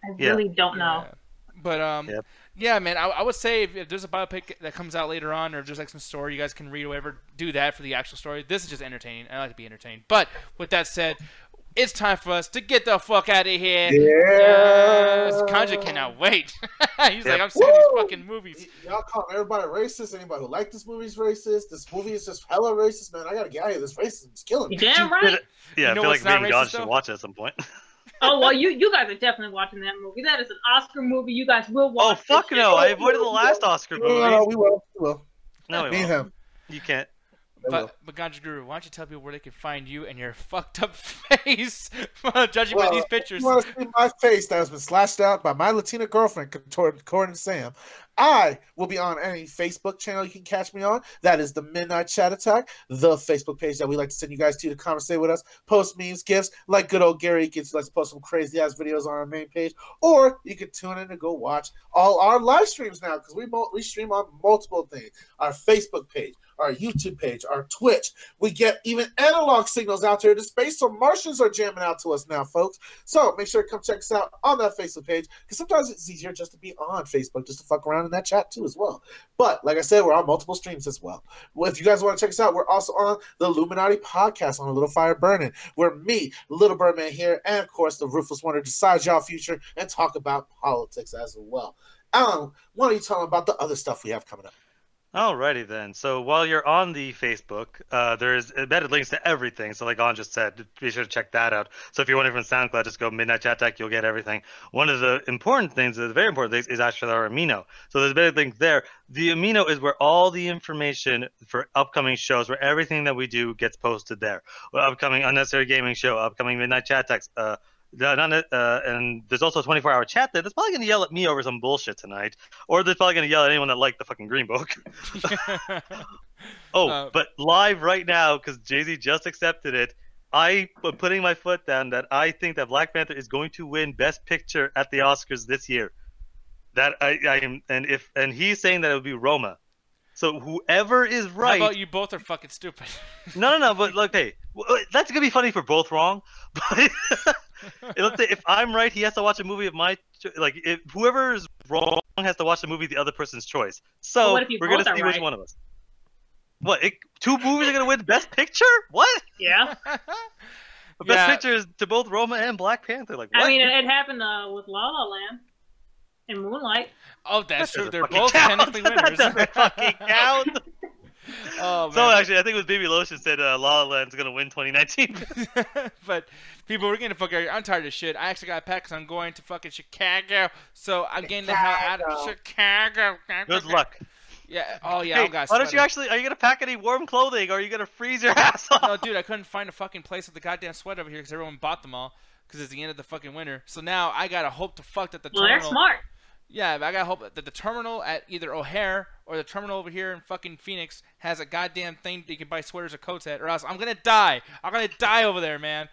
I really don't know. Yeah. But yeah, man, I would say if there's a biopic that comes out later on, or if there's like some story you guys can read or whatever, do that for the actual story. This is just entertaining. I like to be entertained. But with that said, it's time for us to get the fuck out of here. Yeah. Kanja cannot wait. He's like, I'm sick of these fucking movies. Y'all call everybody racist. Anybody who liked this movie is racist. This movie is just hella racist, man. I gotta get out of here. This racism is killing me. You're damn right. Yeah, you know, I feel like me and God should watch it at some point. Oh, well, you guys are definitely watching that movie. That is an Oscar movie. You guys will watch. Oh, fuck no. I avoided the last Oscar movie. No, we will. No, we won't. You can't. But Ganja Guru, why don't you tell people where they can find you and your fucked up face, judging by these pictures? You want to see my face that has been slashed out by my Latina girlfriend, according to Sam? I will be on any Facebook channel you can catch me on. That is the Midnight Chat Attack, the Facebook page that we like to send you guys to conversate with us, post memes, gifts, like good old Gary gets let's post some crazy ass videos on our main page, or you can tune in and go watch all our live streams now because we stream on multiple things. Our Facebook page, our YouTube page, our Twitch. We get even analog signals out there to space, so Martians are jamming out to us now, folks. So make sure to come check us out on that Facebook page because sometimes it's easier just to be on Facebook, just to fuck around in that chat too as well. But like I said, we're on multiple streams as well. If you guys want to check us out, we're also on the Illuminati podcast on A Little Fire Burning, where me, Little Birdman here, and of course the Ruthless Wonder decide y'all future and talk about politics as well. Alan, why don't you tell them about the other stuff we have coming up? Alrighty then. So while you're on the Facebook, there's embedded links to everything. So like An just said, be sure to check that out. So if you're wondering from SoundCloud, just go Midnight Chat Tech, you'll get everything. One of the important things, the very important things, is actually our amino. So there's embedded links there. The amino is where all the information for upcoming shows, where everything that we do gets posted there. Upcoming Unnecessary Gaming Show, upcoming Midnight Chat Techs, and there's also a 24-hour chat there that's probably going to yell at me over some bullshit tonight. Or they're probably going to yell at anyone that liked the fucking Green Book. But live right now, because Jay-Z just accepted it, I am putting my foot down that I think that Black Panther is going to win Best Picture at the Oscars this year. That I am, and he's saying that it would be Roma. So whoever is right. How about you both are fucking stupid? No, but look, hey, that's gonna be funny if we're both wrong. But let's say if I'm right, he has to watch a movie of my if whoever is wrong has to watch the movie of the other person's choice. So we're gonna see which one of us. What? Two movies are gonna win Best Picture? What? Yeah. Best Picture is to both Roma and Black Panther. Like, what? I mean, it happened with La La Land and Moonlight. Oh, that's true. They're both technically winners. That doesn't fucking count. Oh, man. So actually, I think it was Baby Lotion said La La Land's gonna win 2019. But people, we're gonna fuck out here. I'm tired of shit. I actually got packed because I'm going to fucking Chicago. So I'm getting the hell out of Chicago. Good luck. Yeah. Oh yeah. Hey, I got. why don't you actually? Are you gonna pack any warm clothing, or are you gonna freeze your ass off? No, dude, I couldn't find a fucking place with the goddamn sweat over here because everyone bought them all because it's the end of the fucking winter. So now I gotta hope to fuck that the terminal. They're smart. Yeah, I gotta hope that the terminal at either O'Hare or the terminal over here in fucking Phoenix has a goddamn thing that you can buy sweaters or coats at, or else I'm gonna die. I'm gonna die over there, man.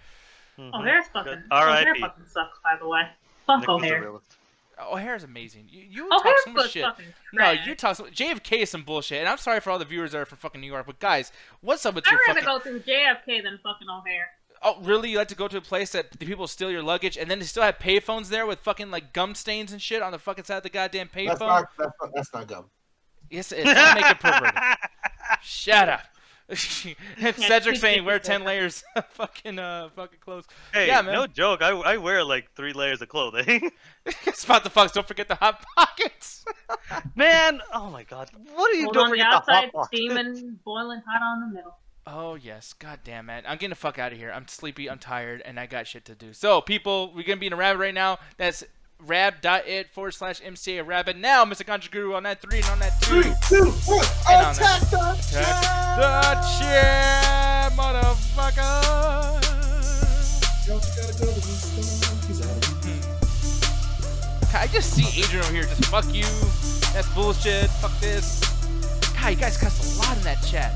O'Hare's fucking. R.I.P. O'Hare fucking sucks, by the way. Fuck O'Hare. O'Hare's amazing. You O'Hare's talk so much shit. No, trash. you talk so much. JFK is some bullshit, and I'm sorry for all the viewers that are from fucking New York, but guys, what's up with your I'd rather fucking... go through JFK than fucking O'Hare. Oh, really? You like to go to a place that the people steal your luggage, and then they still have payphones there with fucking, like, gum stains and shit on the fucking side of the goddamn payphone? That's not gum. Yes, it is. Don't make it perverted. Shut up. And Cedric saying, wear 10 layers of fucking clothes. Hey, yeah, man. no joke. I wear like 3 layers of clothing. Spot the fucks. Don't forget the hot pockets. Man, oh my god. What are you Hold doing on for the the hot outside, pockets? steaming, boiling hot on the middle. Oh, yes. God damn, man. I'm getting the fuck out of here. I'm sleepy. I'm tired. And I got shit to do. So, people, we're going to be in a rabbit right now. That's rab.it/MCA rabbit. Now, Mr. Contra Guru on that 3 and on that 2. 3, 2, 1. Attack the chair, motherfucker. I just see Adrian over here. Just fuck you. That's bullshit. Fuck this. God, you guys cussed a lot in that chat.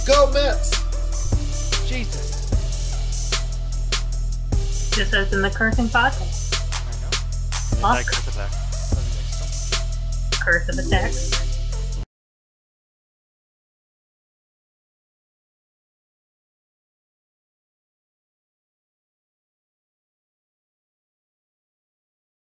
Go Mets! Jesus. Just as in the cursing podcast. I know. Fuck. Curse of attacks.